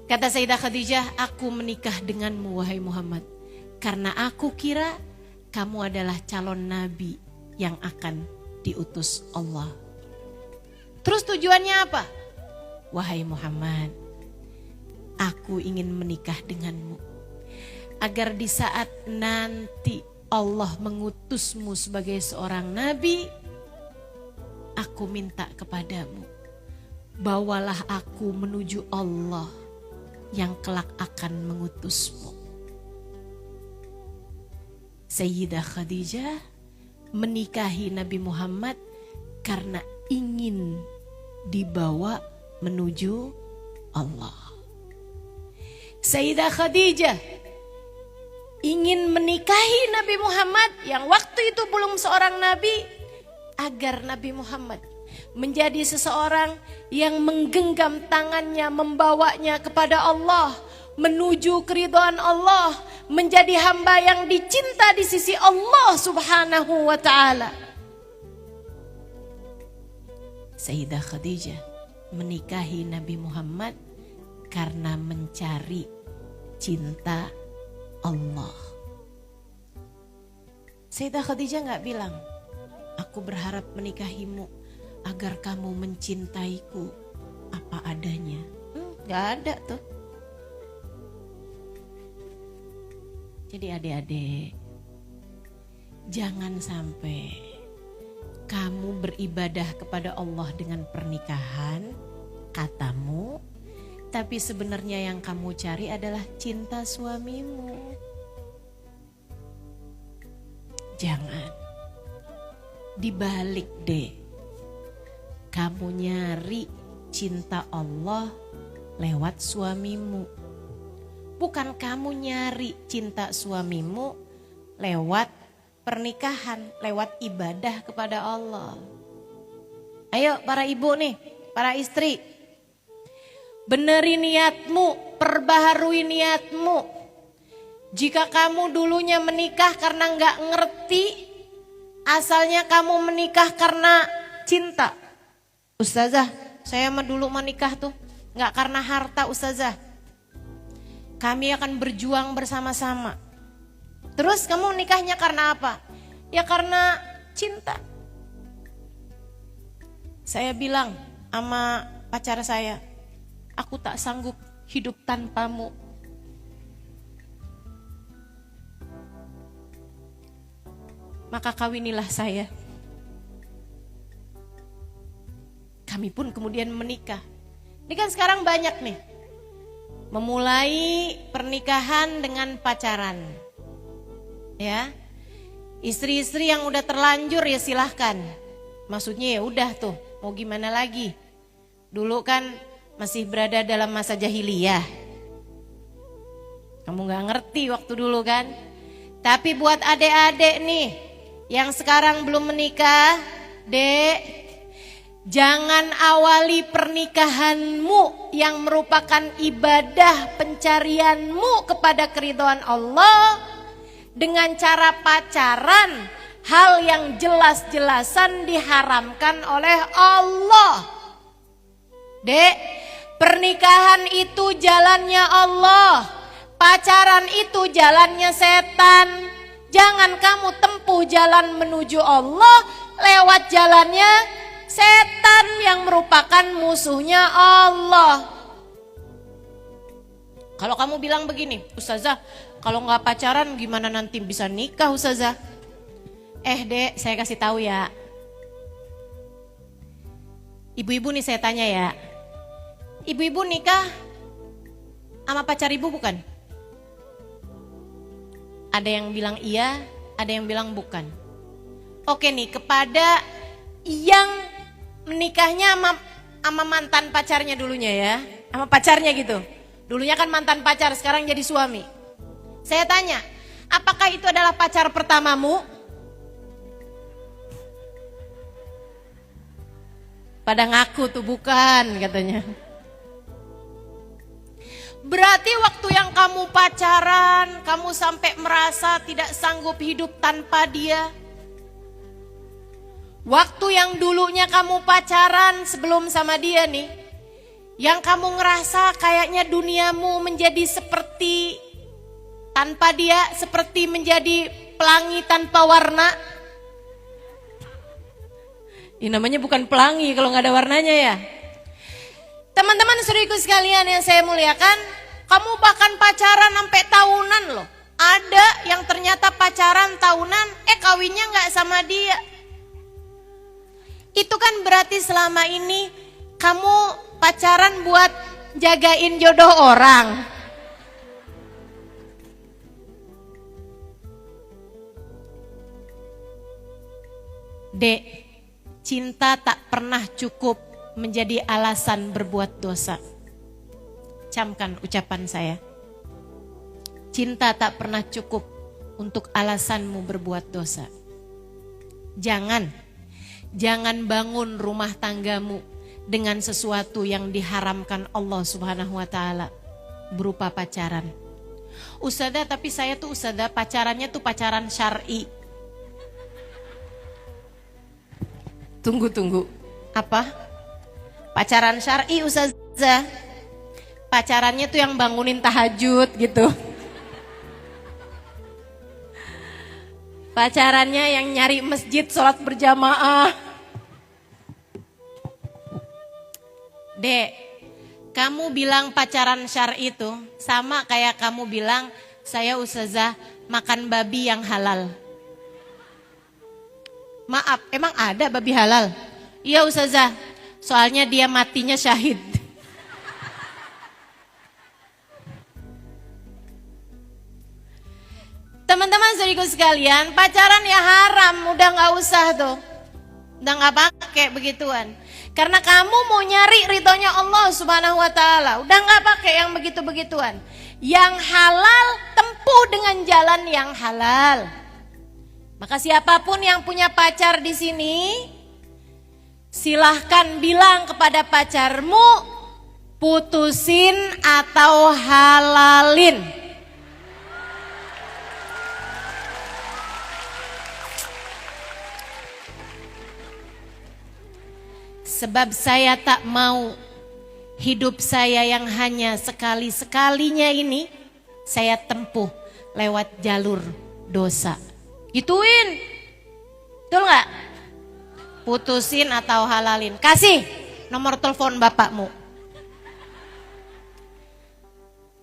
Kata Sayyidah Khadijah, aku menikah denganmu wahai Muhammad, karena aku kira kamu adalah calon nabi yang akan diutus Allah. Terus tujuannya apa? Wahai Muhammad, aku ingin menikah denganmu agar di saat nanti Allah mengutusmu sebagai seorang nabi, aku minta kepadamu, bawalah aku menuju Allah yang kelak akan mengutusmu. Sayyidah Khadijah menikahi Nabi Muhammad karena ingin dibawa menuju Allah. Sayyidah Khadijah ingin menikahi Nabi Muhammad yang waktu itu belum seorang nabi, agar Nabi Muhammad menjadi seseorang yang menggenggam tangannya, membawanya kepada Allah, menuju keridhaan Allah, menjadi hamba yang dicinta di sisi Allah Subhanahu wa ta'ala. Sayyidah Khadijah menikahi Nabi Muhammad karena mencari cinta Allah. Sayyidah Khadijah gak bilang, aku berharap menikahimu agar kamu mencintaiku apa adanya. Gak ada tuh. Jadi adik-adik, jangan sampai kamu beribadah kepada Allah dengan pernikahan, katamu, tapi sebenarnya yang kamu cari adalah cinta suamimu. Jangan. Dibalik deh. Kamu nyari cinta Allah lewat suamimu. Bukan kamu nyari cinta suamimu lewat pernikahan, lewat ibadah kepada Allah. Ayo para ibu nih, para istri. Beneri niatmu, perbaharui niatmu. Jika kamu dulunya menikah karena nggak ngerti, asalnya kamu menikah karena cinta. Ustazah, saya mah dulu menikah tuh nggak karena harta Ustazah. Kami akan berjuang bersama-sama. Terus kamu nikahnya karena apa? Ya karena cinta. Saya bilang sama pacar saya, aku tak sanggup hidup tanpamu. Maka kawinilah saya. Kami pun kemudian menikah. Ini kan sekarang banyak nih. Memulai pernikahan dengan pacaran. Ya. Istri-istri yang udah terlanjur ya silahkan. Maksudnya ya udah tuh, mau gimana lagi. Dulu kan masih berada dalam masa jahiliyah. Kamu gak ngerti waktu dulu kan. Tapi buat adik-adik nih yang sekarang belum menikah, dek, jangan awali pernikahanmu yang merupakan ibadah pencarianmu kepada keridhaan Allah dengan cara pacaran, hal yang jelas-jelasan diharamkan oleh Allah. Dek, pernikahan itu jalannya Allah, pacaran itu jalannya setan. Jangan kamu tempuh jalan menuju Allah lewat jalannya setan yang merupakan musuhnya Allah. Kalau kamu bilang begini, Ustazah, kalau nggak pacaran gimana nanti bisa nikah Ustazah? Dek, saya kasih tahu ya. Ibu-ibu nih saya tanya ya. Ibu-ibu nikah sama pacar ibu bukan? Ada yang bilang iya, ada yang bilang bukan. Oke nih, kepada yang menikahnya sama mantan pacarnya dulunya ya. Sama pacarnya gitu. Dulunya kan mantan pacar, sekarang jadi suami. Saya tanya, apakah itu adalah pacar pertamamu? Pada ngaku tuh bukan katanya. Berarti waktu yang kamu pacaran, kamu sampai merasa tidak sanggup hidup tanpa dia. Waktu yang dulunya kamu pacaran sebelum sama dia nih, yang kamu ngerasa kayaknya duniamu menjadi seperti tanpa dia, seperti menjadi pelangi tanpa warna. Ini namanya bukan pelangi kalau nggak ada warnanya ya. Teman-teman saudaraku sekalian yang saya muliakan, kamu bahkan pacaran sampai tahunan loh. Ada yang ternyata pacaran tahunan, kawinnya nggak sama dia. Itu kan berarti selama ini kamu pacaran buat jagain jodoh orang. Dek, cinta tak pernah cukup menjadi alasan berbuat dosa. Camkan ucapan saya. Cinta tak pernah cukup untuk alasanmu berbuat dosa. Jangan bangun rumah tanggamu dengan sesuatu yang diharamkan Allah Subhanahu wa taala berupa pacaran. Ustazah, tapi saya tuh ustazah pacarannya tuh pacaran syar'i. Tunggu. Apa? Pacaran syar'i ustazah. Pacarannya tuh yang bangunin tahajud gitu. Pacarannya yang nyari masjid sholat berjamaah. Dek, kamu bilang pacaran syar'i itu sama kayak kamu bilang saya ustazah makan babi yang halal. Maaf, emang ada babi halal? Iya ustazah, soalnya dia matinya syahid. Teman-teman saudariku sekalian, pacaran ya haram, udah gak usah tuh. Udah gak pakai begituan. Karena kamu mau nyari ridhonya Allah Subhanahu wa taala, udah gak pakai yang begitu-begituan. Yang halal tempuh dengan jalan yang halal. Maka siapapun yang punya pacar di sini, silahkan bilang kepada pacarmu, putusin atau halalin. Sebab saya tak mau hidup saya yang hanya sekali-sekalinya ini saya tempuh lewat jalur dosa. Gituin, betul gak? Putusin atau halalin. Kasih nomor telepon bapakmu.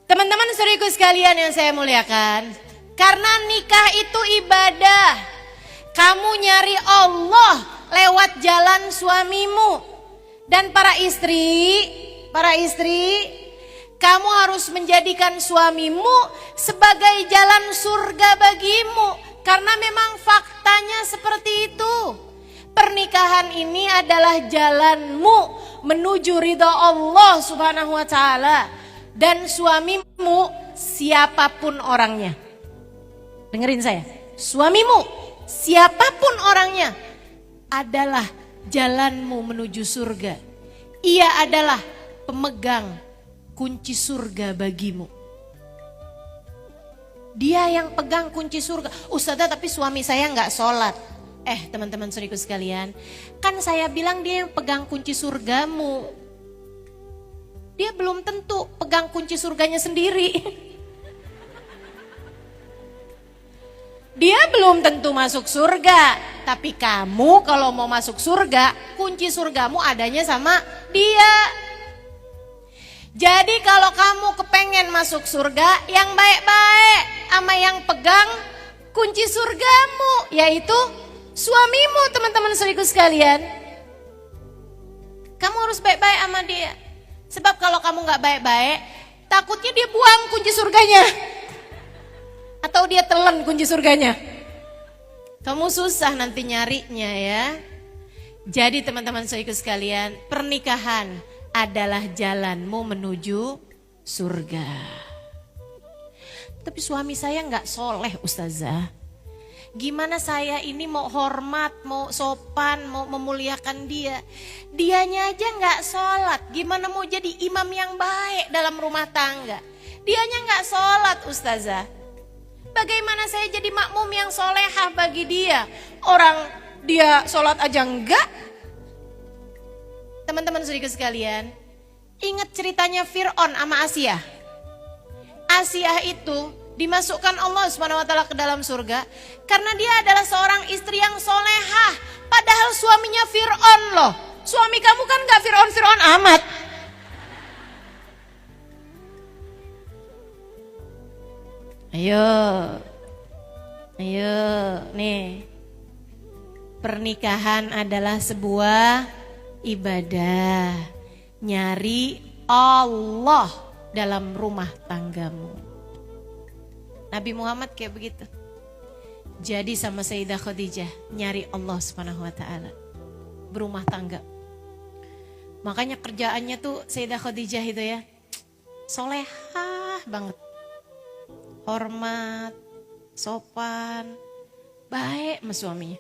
Teman-teman saudariku sekalian yang saya muliakan, karena nikah itu ibadah. Kamu nyari Allah lewat jalan suamimu. Dan para istri, kamu harus menjadikan suamimu sebagai jalan surga bagimu. Karena memang faktanya seperti itu. Pernikahan ini adalah jalanmu menuju ridha Allah Subhanahu wa taala. Dan suamimu siapapun orangnya. Dengerin saya. Suamimu siapapun orangnya adalah jalanmu menuju surga. Ia adalah pemegang kunci surga bagimu. Dia yang pegang kunci surga. Ustazah, tapi suami saya nggak sholat. Teman-teman saudariku sekalian, kan saya bilang dia yang pegang kunci surgamu. Dia belum tentu pegang kunci surganya sendiri. Dia belum tentu masuk surga. Tapi kamu kalau mau masuk surga, kunci surgamu adanya sama dia. Jadi kalau kamu kepengen masuk surga, yang baik-baik sama yang pegang kunci surgamu, yaitu suamimu, teman-teman saudariku sekalian. Kamu harus baik-baik sama dia. Sebab kalau kamu gak baik-baik, takutnya dia buang kunci surganya. Atau dia telan kunci surganya. Kamu susah nanti nyarinya ya. Jadi teman-teman saudariku sekalian, pernikahan adalah jalanmu menuju surga. Tapi suami saya gak soleh ustazah. Gimana saya ini mau hormat, mau sopan, mau memuliakan dia. Dianya aja gak sholat, gimana mau jadi imam yang baik dalam rumah tangga. Dianya gak sholat ustazah. Bagaimana saya jadi makmum yang solehah bagi dia? Orang dia sholat aja enggak. Teman-teman saudara sekalian, ingat ceritanya Fir'aun sama Asiyah. Asiyah itu dimasukkan Allah SWT ke dalam surga karena dia adalah seorang istri yang solehah. Padahal suaminya Fir'aun loh. Suami kamu kan gak Fir'aun amat. Ayo, nih. Pernikahan adalah sebuah ibadah. Nyari Allah dalam rumah tanggamu. Nabi Muhammad kayak begitu. Jadi sama Sayyidah Khadijah nyari Allah SWT, berumah tangga. Makanya kerjaannya tuh Sayyidah Khadijah itu ya, solehah banget. Hormat, sopan, baik sama suaminya.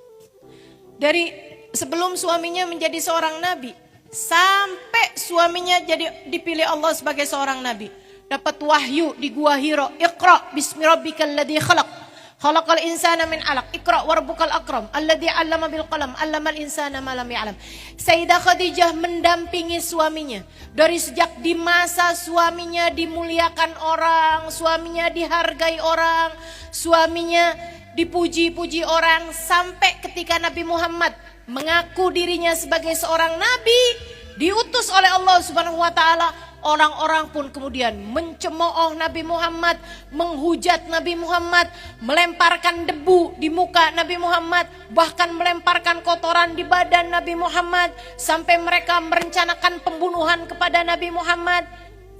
Dari sebelum suaminya menjadi seorang nabi, sampai suaminya jadi dipilih Allah sebagai seorang nabi. Dapat wahyu di Gua Hira, Iqra bismi rabbikal ladzi khalaq. Khalaqal insana min 'alaq. Iqra warabbukal akram. Alladzi 'allama bil qalam. 'Allamal insana ma lam ya'lam. Sayyidah Khadijah mendampingi suaminya dari sejak di masa suaminya dimuliakan orang, suaminya dihargai orang, suaminya dipuji-puji orang, sampai ketika Nabi Muhammad mengaku dirinya sebagai seorang nabi, diutus oleh Allah Subhanahu wa taala. Orang-orang pun kemudian mencemooh Nabi Muhammad, menghujat Nabi Muhammad, melemparkan debu di muka Nabi Muhammad, bahkan melemparkan kotoran di badan Nabi Muhammad, sampai mereka merencanakan pembunuhan kepada Nabi Muhammad.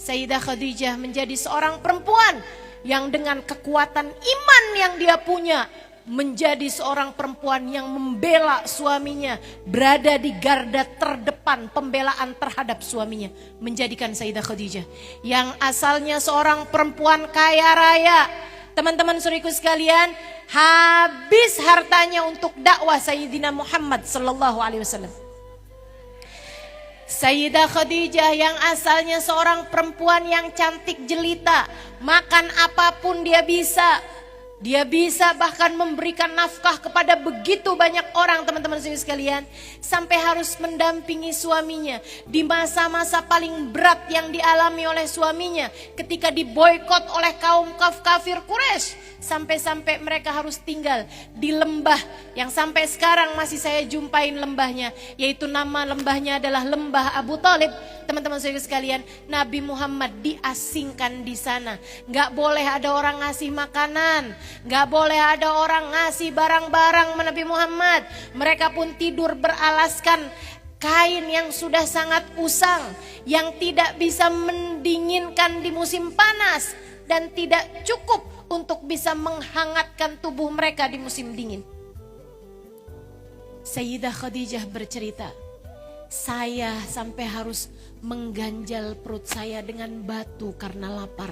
Sayyidah Khadijah menjadi seorang perempuan yang dengan kekuatan iman yang dia punya, menjadi seorang perempuan yang membela suaminya, berada di garda terdepan pembelaan terhadap suaminya, menjadikan Sayyidah Khadijah yang asalnya seorang perempuan kaya raya. Teman-teman saudariku sekalian, habis hartanya untuk dakwah Sayyidina Muhammad sallallahu alaihi wasallam. Sayyidah Khadijah yang asalnya seorang perempuan yang cantik jelita, makan apapun dia bisa. Dia bisa bahkan memberikan nafkah kepada begitu banyak orang, teman-teman sekalian, sampai harus mendampingi suaminya di masa-masa paling berat yang dialami oleh suaminya ketika diboikot oleh kaum kafir Quraisy. Sampai-sampai mereka harus tinggal di lembah yang sampai sekarang masih saya jumpain lembahnya, yaitu nama lembahnya adalah Lembah Abu Talib. Teman-teman sekalian, Nabi Muhammad diasingkan di sana. Gak boleh ada orang ngasih makanan, gak boleh ada orang ngasih barang-barang Nabi Muhammad. Mereka pun tidur beralaskan kain yang sudah sangat usang, yang tidak bisa mendinginkan di musim panas dan tidak cukup untuk bisa menghangatkan tubuh mereka di musim dingin. Sayyidah Khadijah bercerita, saya sampai harus mengganjal perut saya dengan batu karena lapar.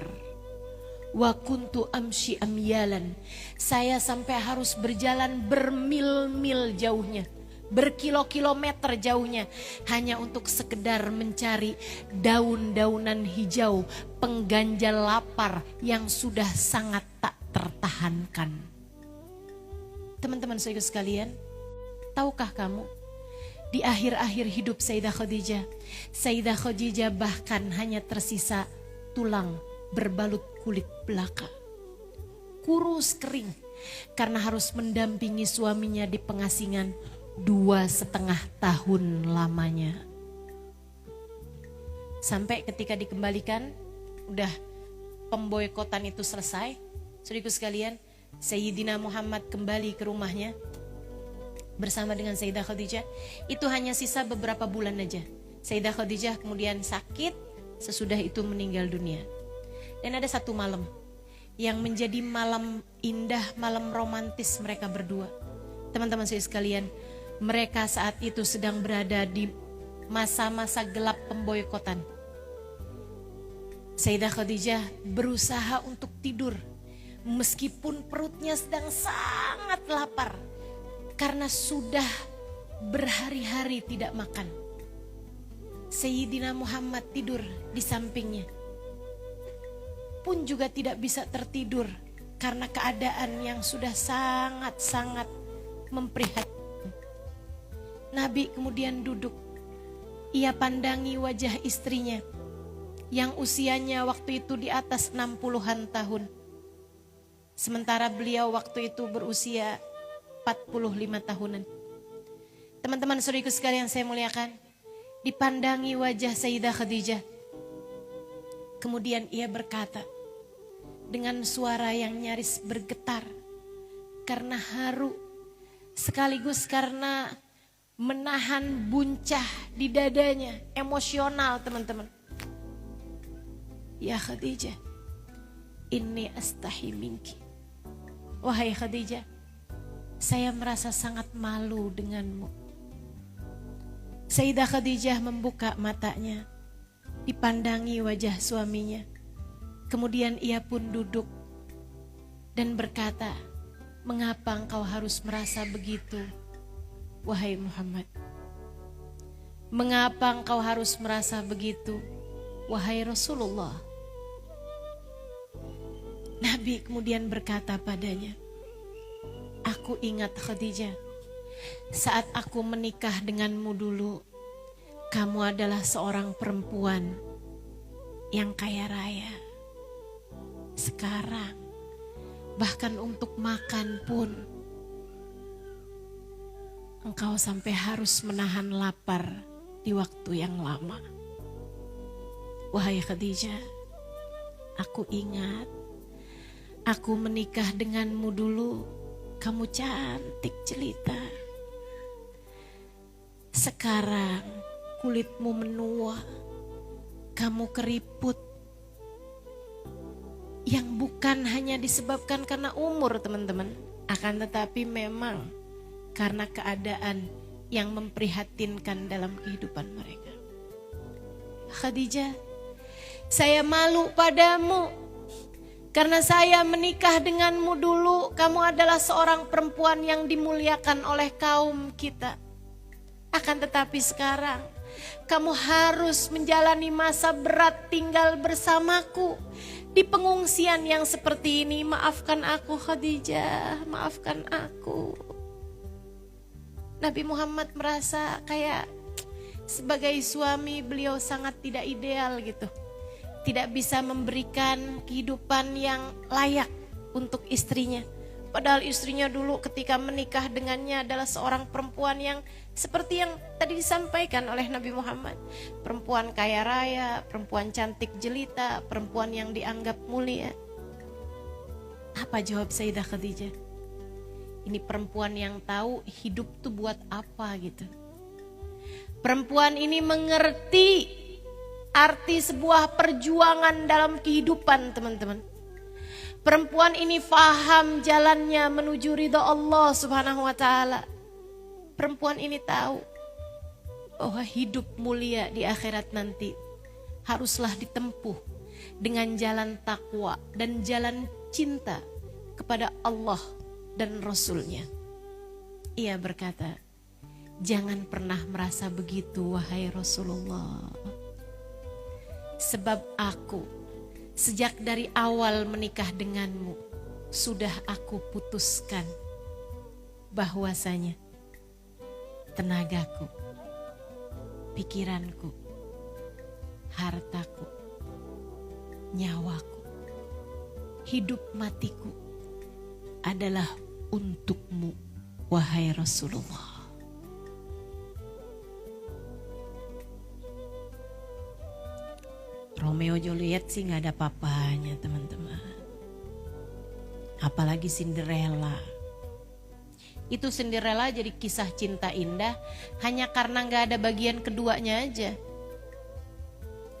Wa kuntu amshi amyalan. Saya sampai harus berjalan bermil-mil jauhnya, berkilo-kilometer jauhnya, hanya untuk sekedar mencari daun-daunan hijau pengganjal lapar yang sudah sangat tak tertahankan. Teman-teman saudara sekalian, tahukah kamu, di akhir-akhir hidup Sayyidah Khadijah bahkan hanya tersisa tulang berbalut kulit belaka, kurus kering, karena harus mendampingi suaminya di pengasingan 2,5 tahun lamanya. Sampai ketika dikembalikan, udah pemboikotan itu selesai, saudaraku sekalian, Sayyidina Muhammad kembali ke rumahnya bersama dengan Sayyidah Khadijah. Itu hanya sisa beberapa bulan aja. Sayyidah Khadijah kemudian sakit, sesudah itu meninggal dunia. Dan ada satu malam yang menjadi malam indah, malam romantis mereka berdua. Teman-teman saya sekalian, mereka saat itu sedang berada di masa-masa gelap pemboikotan. Sayyidah Khadijah berusaha untuk tidur meskipun perutnya sedang sangat lapar karena sudah berhari-hari tidak makan. Sayyidina Muhammad tidur di sampingnya, pun juga tidak bisa tertidur karena keadaan yang sudah sangat-sangat memprihatinkan. Nabi kemudian duduk. Ia pandangi wajah istrinya yang usianya waktu itu di atas 60-an tahun. Sementara beliau waktu itu berusia 45 tahunan. Teman-teman saudariku sekalian saya muliakan, dipandangi wajah Sayyidah Khadijah. Kemudian ia berkata dengan suara yang nyaris bergetar karena haru sekaligus karena menahan buncah di dadanya, emosional teman-teman. Ya Khadijah, inni astahi minki. Wahai Khadijah, saya merasa sangat malu denganmu. Sayyidah Khadijah membuka matanya, dipandangi wajah suaminya. Kemudian ia pun duduk dan berkata, mengapa engkau harus merasa begitu, wahai Muhammad? Mengapa engkau harus merasa begitu, wahai Rasulullah? Nabi kemudian berkata padanya, aku ingat Khadijah, saat aku menikah denganmu dulu, kamu adalah seorang perempuan yang kaya raya. Sekarang, bahkan untuk makan pun, engkau sampai harus menahan lapar di waktu yang lama. Wahai Khadijah, aku ingat, aku menikah denganmu dulu, kamu cantik jelita. Sekarang kulitmu menua, kamu keriput. Yang bukan hanya disebabkan karena umur teman-teman, akan tetapi memang karena keadaan yang memprihatinkan dalam kehidupan mereka. Khadijah, saya malu padamu karena saya menikah denganmu dulu, kamu adalah seorang perempuan yang dimuliakan oleh kaum kita. Akan tetapi sekarang kamu harus menjalani masa berat tinggal bersamaku di pengungsian yang seperti ini. Maafkan aku Khadijah, maafkan aku. Nabi Muhammad merasa kayak sebagai suami beliau sangat tidak ideal gitu. Tidak bisa memberikan kehidupan yang layak untuk istrinya. Padahal istrinya dulu ketika menikah dengannya adalah seorang perempuan yang seperti yang tadi disampaikan oleh Nabi Muhammad. Perempuan kaya raya, perempuan cantik jelita, perempuan yang dianggap mulia. Apa jawab Sayyidah Khadijah? Ini perempuan yang tahu hidup tuh buat apa gitu. Perempuan ini mengerti arti sebuah perjuangan dalam kehidupan teman-teman. Perempuan ini faham jalannya menuju ridha Allah Subhanahu wa ta'ala. Perempuan ini tahu bahwa hidup mulia di akhirat nanti haruslah ditempuh dengan jalan takwa dan jalan cinta kepada Allah dan Rasulnya. Ia berkata, jangan pernah merasa begitu wahai Rasulullah. Sebab aku sejak dari awal menikah denganmu sudah aku putuskan bahwasanya tenagaku, pikiranku, hartaku, nyawaku, hidup matiku adalah untukmu wahai Rasulullah. Romeo Juliet sih gak ada papanya teman-teman. Apalagi Cinderella. Itu Cinderella jadi kisah cinta indah hanya karena gak ada bagian keduanya aja.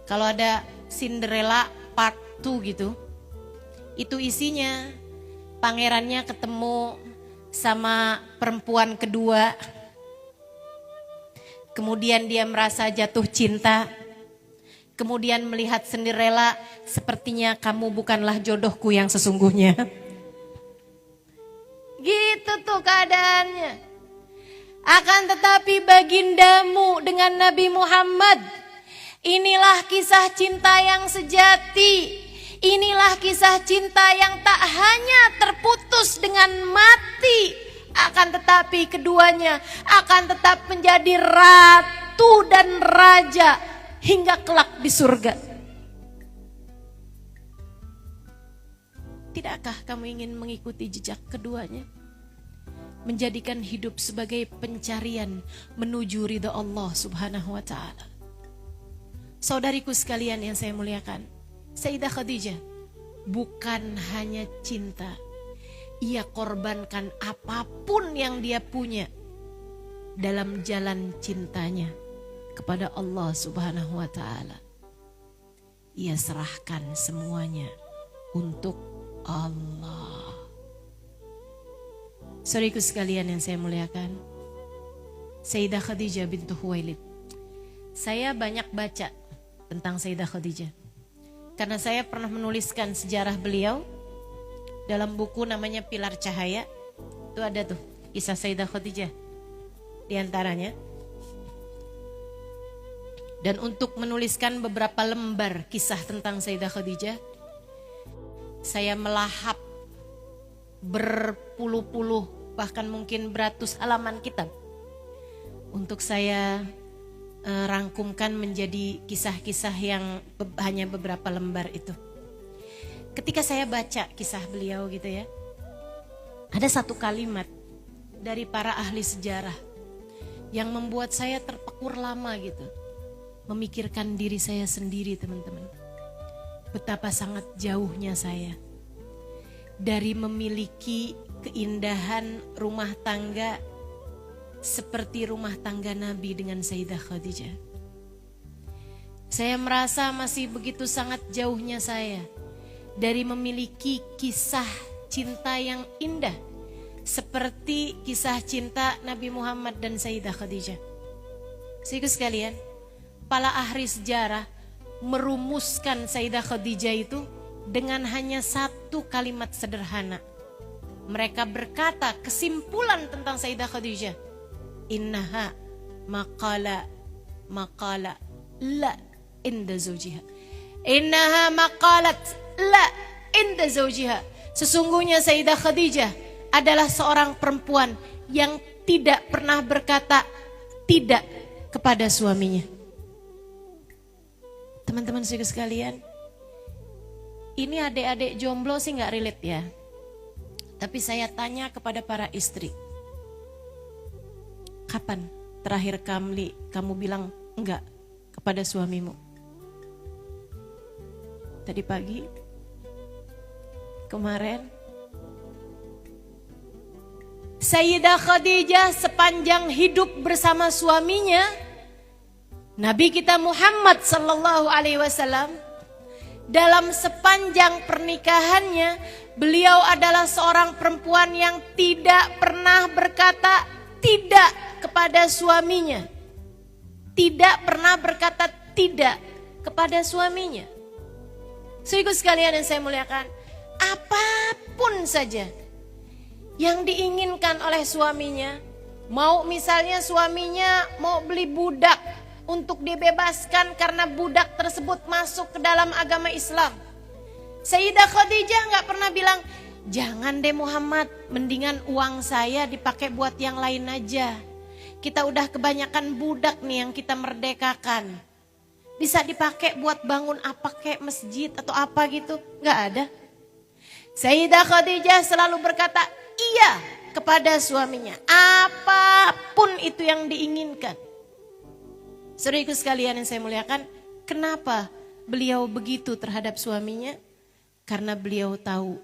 Kalau ada Cinderella part 2 gitu, itu isinya pangerannya ketemu sama perempuan kedua. Kemudian dia merasa jatuh cinta. Kemudian melihat Cinderella, sepertinya kamu bukanlah jodohku yang sesungguhnya. Gitu tuh keadaannya. Akan tetapi bagindamu dengan Nabi Muhammad, inilah kisah cinta yang sejati. Inilah kisah cinta yang tak hanya terputus dengan mati, akan tetapi keduanya akan tetap menjadi ratu dan raja hingga kelak di surga. Tidakkah kamu ingin mengikuti jejak keduanya? Menjadikan hidup sebagai pencarian menuju ridha Allah Subhanahu wa ta'ala. Saudariku sekalian yang saya muliakan, Sayyidah Khadijah bukan hanya cinta, ia korbankan apapun yang dia punya dalam jalan cintanya kepada Allah Subhanahu wa ta'ala. Ia serahkan semuanya untuk Allah. Saudariku sekalian yang saya muliakan, Sayyidah Khadijah bintu Khuwailid. Saya banyak baca tentang Sayyidah Khadijah karena saya pernah menuliskan sejarah beliau dalam buku namanya Pilar Cahaya. Itu ada tuh kisah Sayyidah Khadijah di antaranya. Dan untuk menuliskan beberapa lembar kisah tentang Sayyidah Khadijah, saya melahap berpuluh-puluh bahkan mungkin beratus halaman kitab untuk saya rangkumkan menjadi kisah-kisah yang hanya beberapa lembar itu. Ketika saya baca kisah beliau gitu ya, ada satu kalimat dari para ahli sejarah yang membuat saya terpekur lama gitu, memikirkan diri saya sendiri teman-teman. Betapa sangat jauhnya saya dari memiliki keindahan rumah tangga seperti rumah tangga Nabi dengan Sayyidah Khadijah. Saya merasa masih begitu sangat jauhnya saya dari memiliki kisah cinta yang indah seperti kisah cinta Nabi Muhammad dan Sayyidah Khadijah. Saudaraku sekalian, para ahli sejarah merumuskan Sayyidah Khadijah itu dengan hanya satu kalimat sederhana. Mereka berkata kesimpulan tentang Sayyidah Khadijah, innaha maqala la inda zawjiha. Innaha maqalat la inda zawjiha. Sesungguhnya Sayyidah Khadijah adalah seorang perempuan yang tidak pernah berkata tidak kepada suaminya. Teman-teman sekalian, ini adik-adik jomblo sih gak relate ya. Tapi saya tanya kepada para istri, kapan terakhir kamu bilang enggak kepada suamimu? Tadi pagi? Kemarin? Sayyidah Khadijah sepanjang hidup bersama suaminya, Nabi kita Muhammad sallallahu alaihi wasallam, dalam sepanjang pernikahannya, beliau adalah seorang perempuan yang tidak pernah berkata tidak kepada suaminya. Tidak pernah berkata tidak kepada suaminya. Saudaraku sekalian yang saya muliakan, apapun saja yang diinginkan oleh suaminya, mau misalnya suaminya mau beli budak untuk dibebaskan karena budak tersebut masuk ke dalam agama Islam, Sayyidah Khadijah gak pernah bilang, jangan deh Muhammad, mendingan uang saya dipakai buat yang lain aja. Kita udah kebanyakan budak nih yang kita merdekakan. Bisa dipakai buat bangun apa kayak masjid atau apa gitu. Gak ada. Sayyidah Khadijah selalu berkata iya kepada suaminya, apapun itu yang diinginkan. Saudaraku sekalian yang saya muliakan, kenapa beliau begitu terhadap suaminya? Karena beliau tahu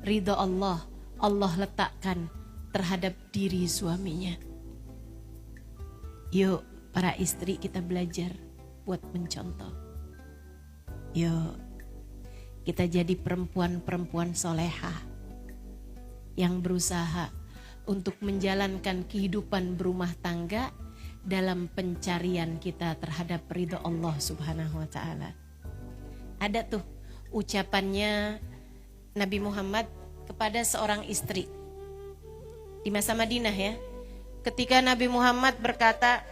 ridha Allah letakkan terhadap diri suaminya. Yuk para istri kita belajar buat mencontoh. Yuk kita jadi perempuan-perempuan solehah yang berusaha untuk menjalankan kehidupan berumah tangga dalam pencarian kita terhadap ridha Allah Subhanahu wa ta'ala. Ada tuh ucapannya Nabi Muhammad kepada seorang istri di masa Madinah ya. Ketika Nabi Muhammad berkata,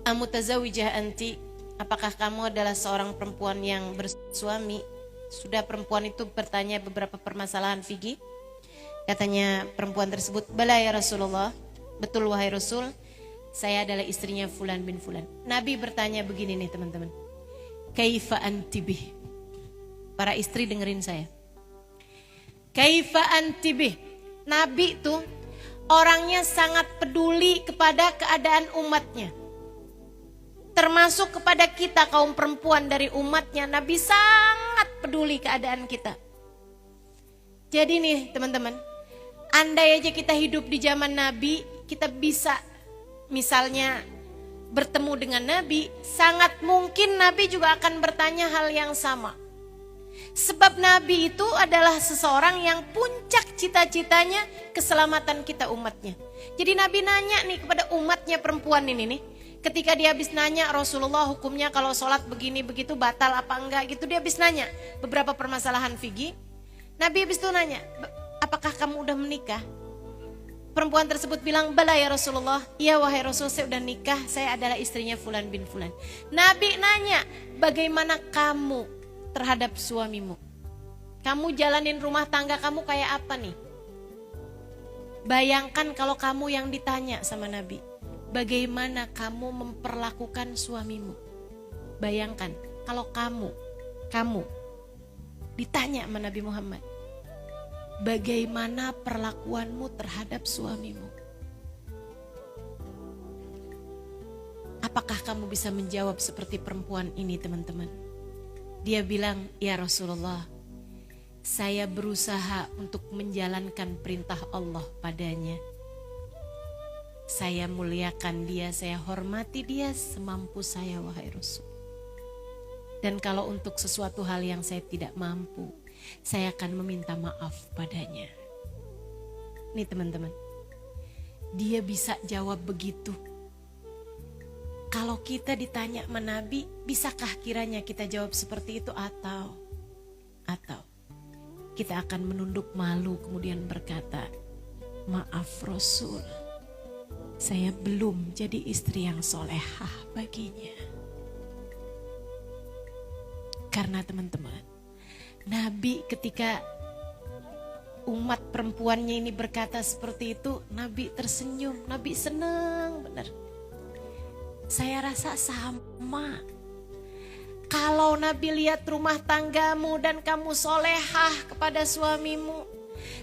"Amutazawijah anti?" Apakah kamu adalah seorang perempuan yang bersuami? Sudah perempuan itu bertanya beberapa permasalahan fikih. Katanya perempuan tersebut, "Bala ya Rasulullah, betul wahai Rasul, saya adalah istrinya Fulan bin Fulan." Nabi bertanya begini nih teman-teman, "Kaifa anti bih?" Para istri dengerin saya. "Kaifa anti bih?" Nabi tuh orangnya sangat peduli kepada keadaan umatnya. Termasuk kepada kita kaum perempuan dari umatnya, Nabi sangat peduli keadaan kita. Jadi nih teman-teman, andai aja kita hidup di zaman Nabi, kita bisa misalnya bertemu dengan Nabi, sangat mungkin Nabi juga akan bertanya hal yang sama. Sebab Nabi itu adalah seseorang yang puncak cita-citanya keselamatan kita umatnya. Jadi Nabi nanya nih kepada umatnya perempuan ini nih. Ketika dia habis nanya, Rasulullah hukumnya kalau sholat begini begitu batal apa enggak gitu, dia habis nanya beberapa permasalahan fikih. Nabi habis itu nanya, "Apakah kamu udah menikah?" Perempuan tersebut bilang, "Bala ya Rasulullah, iya wahai Rasul, saya udah nikah, saya adalah istrinya Fulan bin Fulan." Nabi nanya, "Bagaimana kamu terhadap suamimu? Kamu jalanin rumah tangga kamu kayak apa nih?" Bayangkan kalau kamu yang ditanya sama Nabi, bagaimana kamu memperlakukan suamimu? Bayangkan kalau kamu ditanya sama Nabi Muhammad, bagaimana perlakuanmu terhadap suamimu? Apakah kamu bisa menjawab seperti perempuan ini teman-teman? Dia bilang, "Ya Rasulullah, saya berusaha untuk menjalankan perintah Allah padanya. Saya muliakan dia, saya hormati dia semampu saya wahai Rasul. Dan kalau untuk sesuatu hal yang saya tidak mampu, saya akan meminta maaf padanya." Nih teman-teman, dia bisa jawab begitu. Kalau kita ditanya sama Nabi, bisakah kiranya kita jawab seperti itu atau kita akan menunduk malu kemudian berkata, "Maaf Rasul, saya belum jadi istri yang solehah baginya." Karena teman-teman, Nabi ketika umat perempuannya ini berkata seperti itu, Nabi tersenyum, Nabi senang benar. Saya rasa sama. Kalau Nabi lihat rumah tanggamu dan kamu solehah kepada suamimu,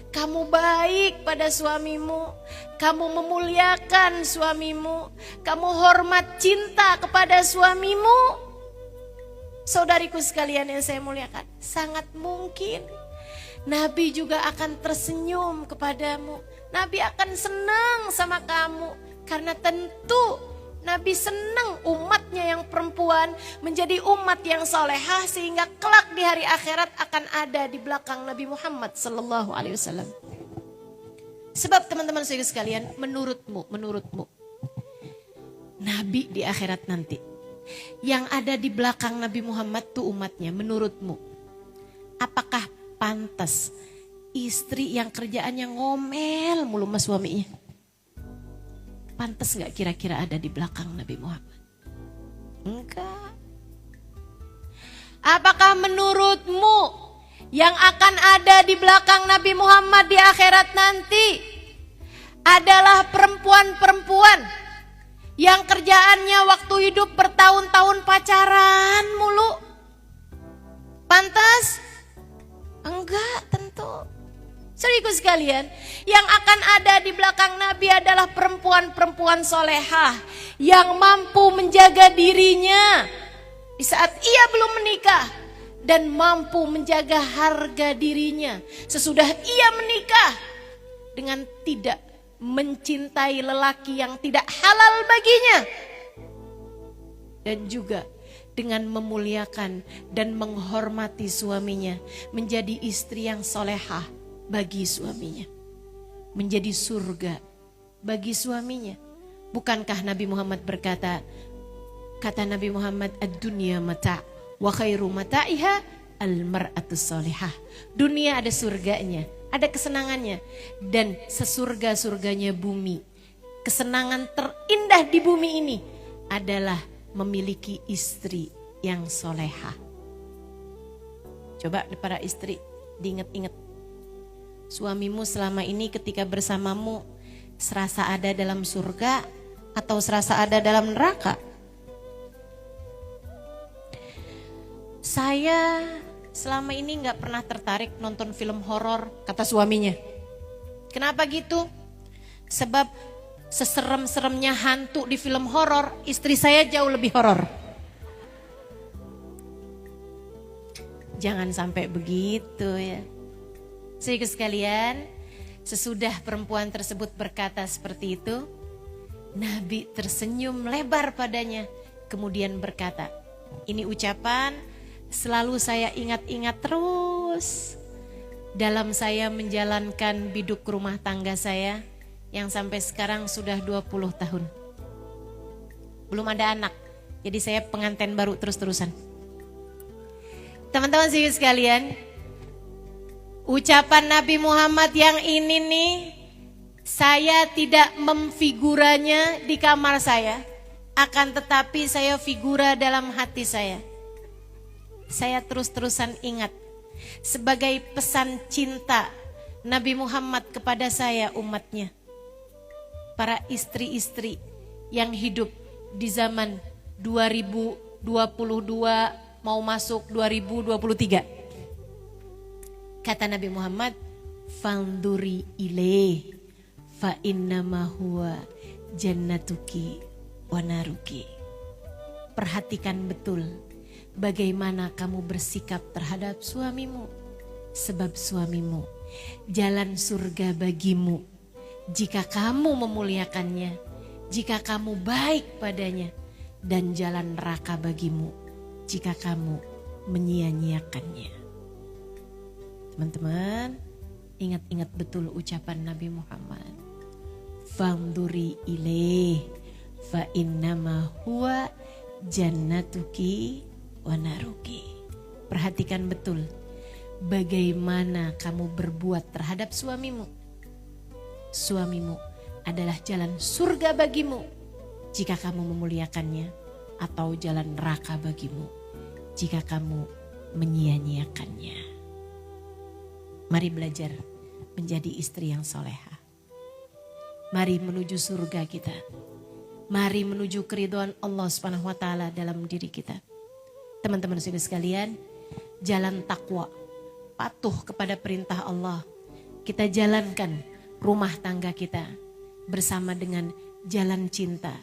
kamu baik pada suamimu, kamu memuliakan suamimu, kamu hormat cinta kepada suamimu, saudariku sekalian yang saya muliakan, sangat mungkin Nabi juga akan tersenyum kepadamu. Nabi akan senang sama kamu, karena tentu Nabi senang umatnya yang perempuan menjadi umat yang solehah, sehingga kelak di hari akhirat akan ada di belakang Nabi Muhammad sallallahu alaihi wasallam. Sebab teman-teman saudara sekalian, menurutmu Nabi di akhirat nanti yang ada di belakang Nabi Muhammad tuh umatnya, menurutmu apakah pantas istri yang kerjaannya ngomel mulu sama suaminya? Pantas gak kira-kira ada di belakang Nabi Muhammad? Enggak. Apakah menurutmu yang akan ada di belakang Nabi Muhammad di akhirat nanti adalah perempuan-perempuan yang kerjaannya waktu hidup bertahun-tahun pacaran mulu? Pantas? Enggak tentu. Saudaraku sekalian, yang akan ada di belakang Nabi adalah perempuan-perempuan solehah yang mampu menjaga dirinya di saat ia belum menikah, dan mampu menjaga harga dirinya sesudah ia menikah dengan tidak mencintai lelaki yang tidak halal baginya, dan juga dengan memuliakan dan menghormati suaminya, menjadi istri yang solehah bagi suaminya, menjadi surga bagi suaminya. Bukankah Nabi Muhammad berkata, kata Nabi Muhammad, "Ad-dunya mata' wa khairu mata'iha al-mar'atus solehah." Dunia ada surganya, ada kesenangannya, dan sesurga-surganya bumi, kesenangan terindah di bumi ini adalah memiliki istri yang solehah. Coba para istri diingat-ingat, Suamimu selama ini ketika bersamamu serasa ada dalam surga atau serasa ada dalam neraka? Saya selama ini gak pernah tertarik nonton film horor, kata suaminya. Kenapa gitu? Sebab seserem-seremnya hantu di film horor, istri saya jauh lebih horor. Jangan sampai begitu ya. Saudara sekalian, sesudah perempuan tersebut berkata seperti itu, Nabi tersenyum lebar padanya, kemudian berkata, ini ucapan selalu saya ingat-ingat terus dalam saya menjalankan biduk rumah tangga saya yang sampai sekarang sudah 20 tahun. Belum ada anak, jadi saya pengantin baru terus-terusan. Teman-teman sekalian, ucapan Nabi Muhammad yang ini nih, saya tidak memfiguranya di kamar saya, akan tetapi saya figura dalam hati saya. Saya terus-terusan ingat sebagai pesan cinta Nabi Muhammad kepada saya umatnya. Para istri-istri yang hidup di zaman 2022 mau masuk 2023. Kata Nabi Muhammad, "Fanduri ilaih fa innama huwa jannatuki wa naruki." Perhatikan betul bagaimana kamu bersikap terhadap suamimu, sebab suamimu jalan surga bagimu jika kamu memuliakannya, jika kamu baik padanya, dan jalan neraka bagimu jika kamu menyia-nyiakannya. Teman-teman, ingat-ingat betul ucapan Nabi Muhammad. Fanduri ilaih fa innama huwa jannatuki wa naruki. Perhatikan betul bagaimana kamu berbuat terhadap suamimu. Suamimu adalah jalan surga bagimu jika kamu memuliakannya, atau jalan neraka bagimu jika kamu menyia-nyiakannya. Mari belajar menjadi istri yang soleha. Mari menuju surga kita. Mari menuju keridhaan Allah Subhanahu wa taala dalam diri kita. Teman-teman saudara sekalian, jalan takwa, patuh kepada perintah Allah, kita jalankan rumah tangga kita bersama dengan jalan cinta.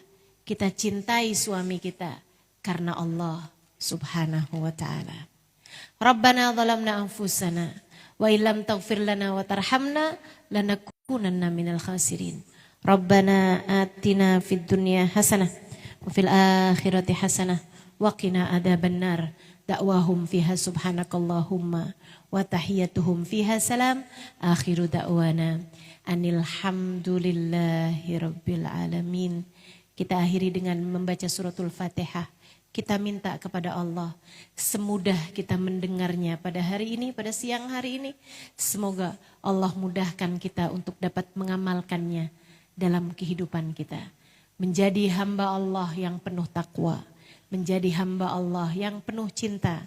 Kita cintai suami kita karena Allah Subhanahu wa taala. Rabbana zalamna anfusana wa illam taghfir lana wa tarhamna lanakunanna minal khasirin. Rabbana atina fid dunya hasanah wa fil akhirati hasanah wa qina adzabannar. Da'wahum fiha subhanakallahumma wa tahiyyatuhum fiha salam. Akhiru da'wana anil hamdulillahi rabbil alamin. Kita akhiri dengan membaca suratul Fatihah. Kita minta kepada Allah, semudah kita mendengarnya pada hari ini, pada siang hari ini, semoga Allah mudahkan kita untuk dapat mengamalkannya dalam kehidupan kita. Menjadi hamba Allah yang penuh takwa, menjadi hamba Allah yang penuh cinta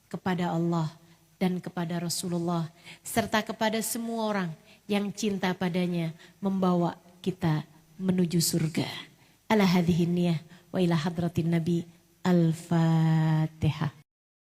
kepada Allah dan kepada Rasulullah, serta kepada semua orang yang cinta padanya, membawa kita menuju surga. Ala hadhihi niyah wa ila hadratin Nabi. Al-Fatihah.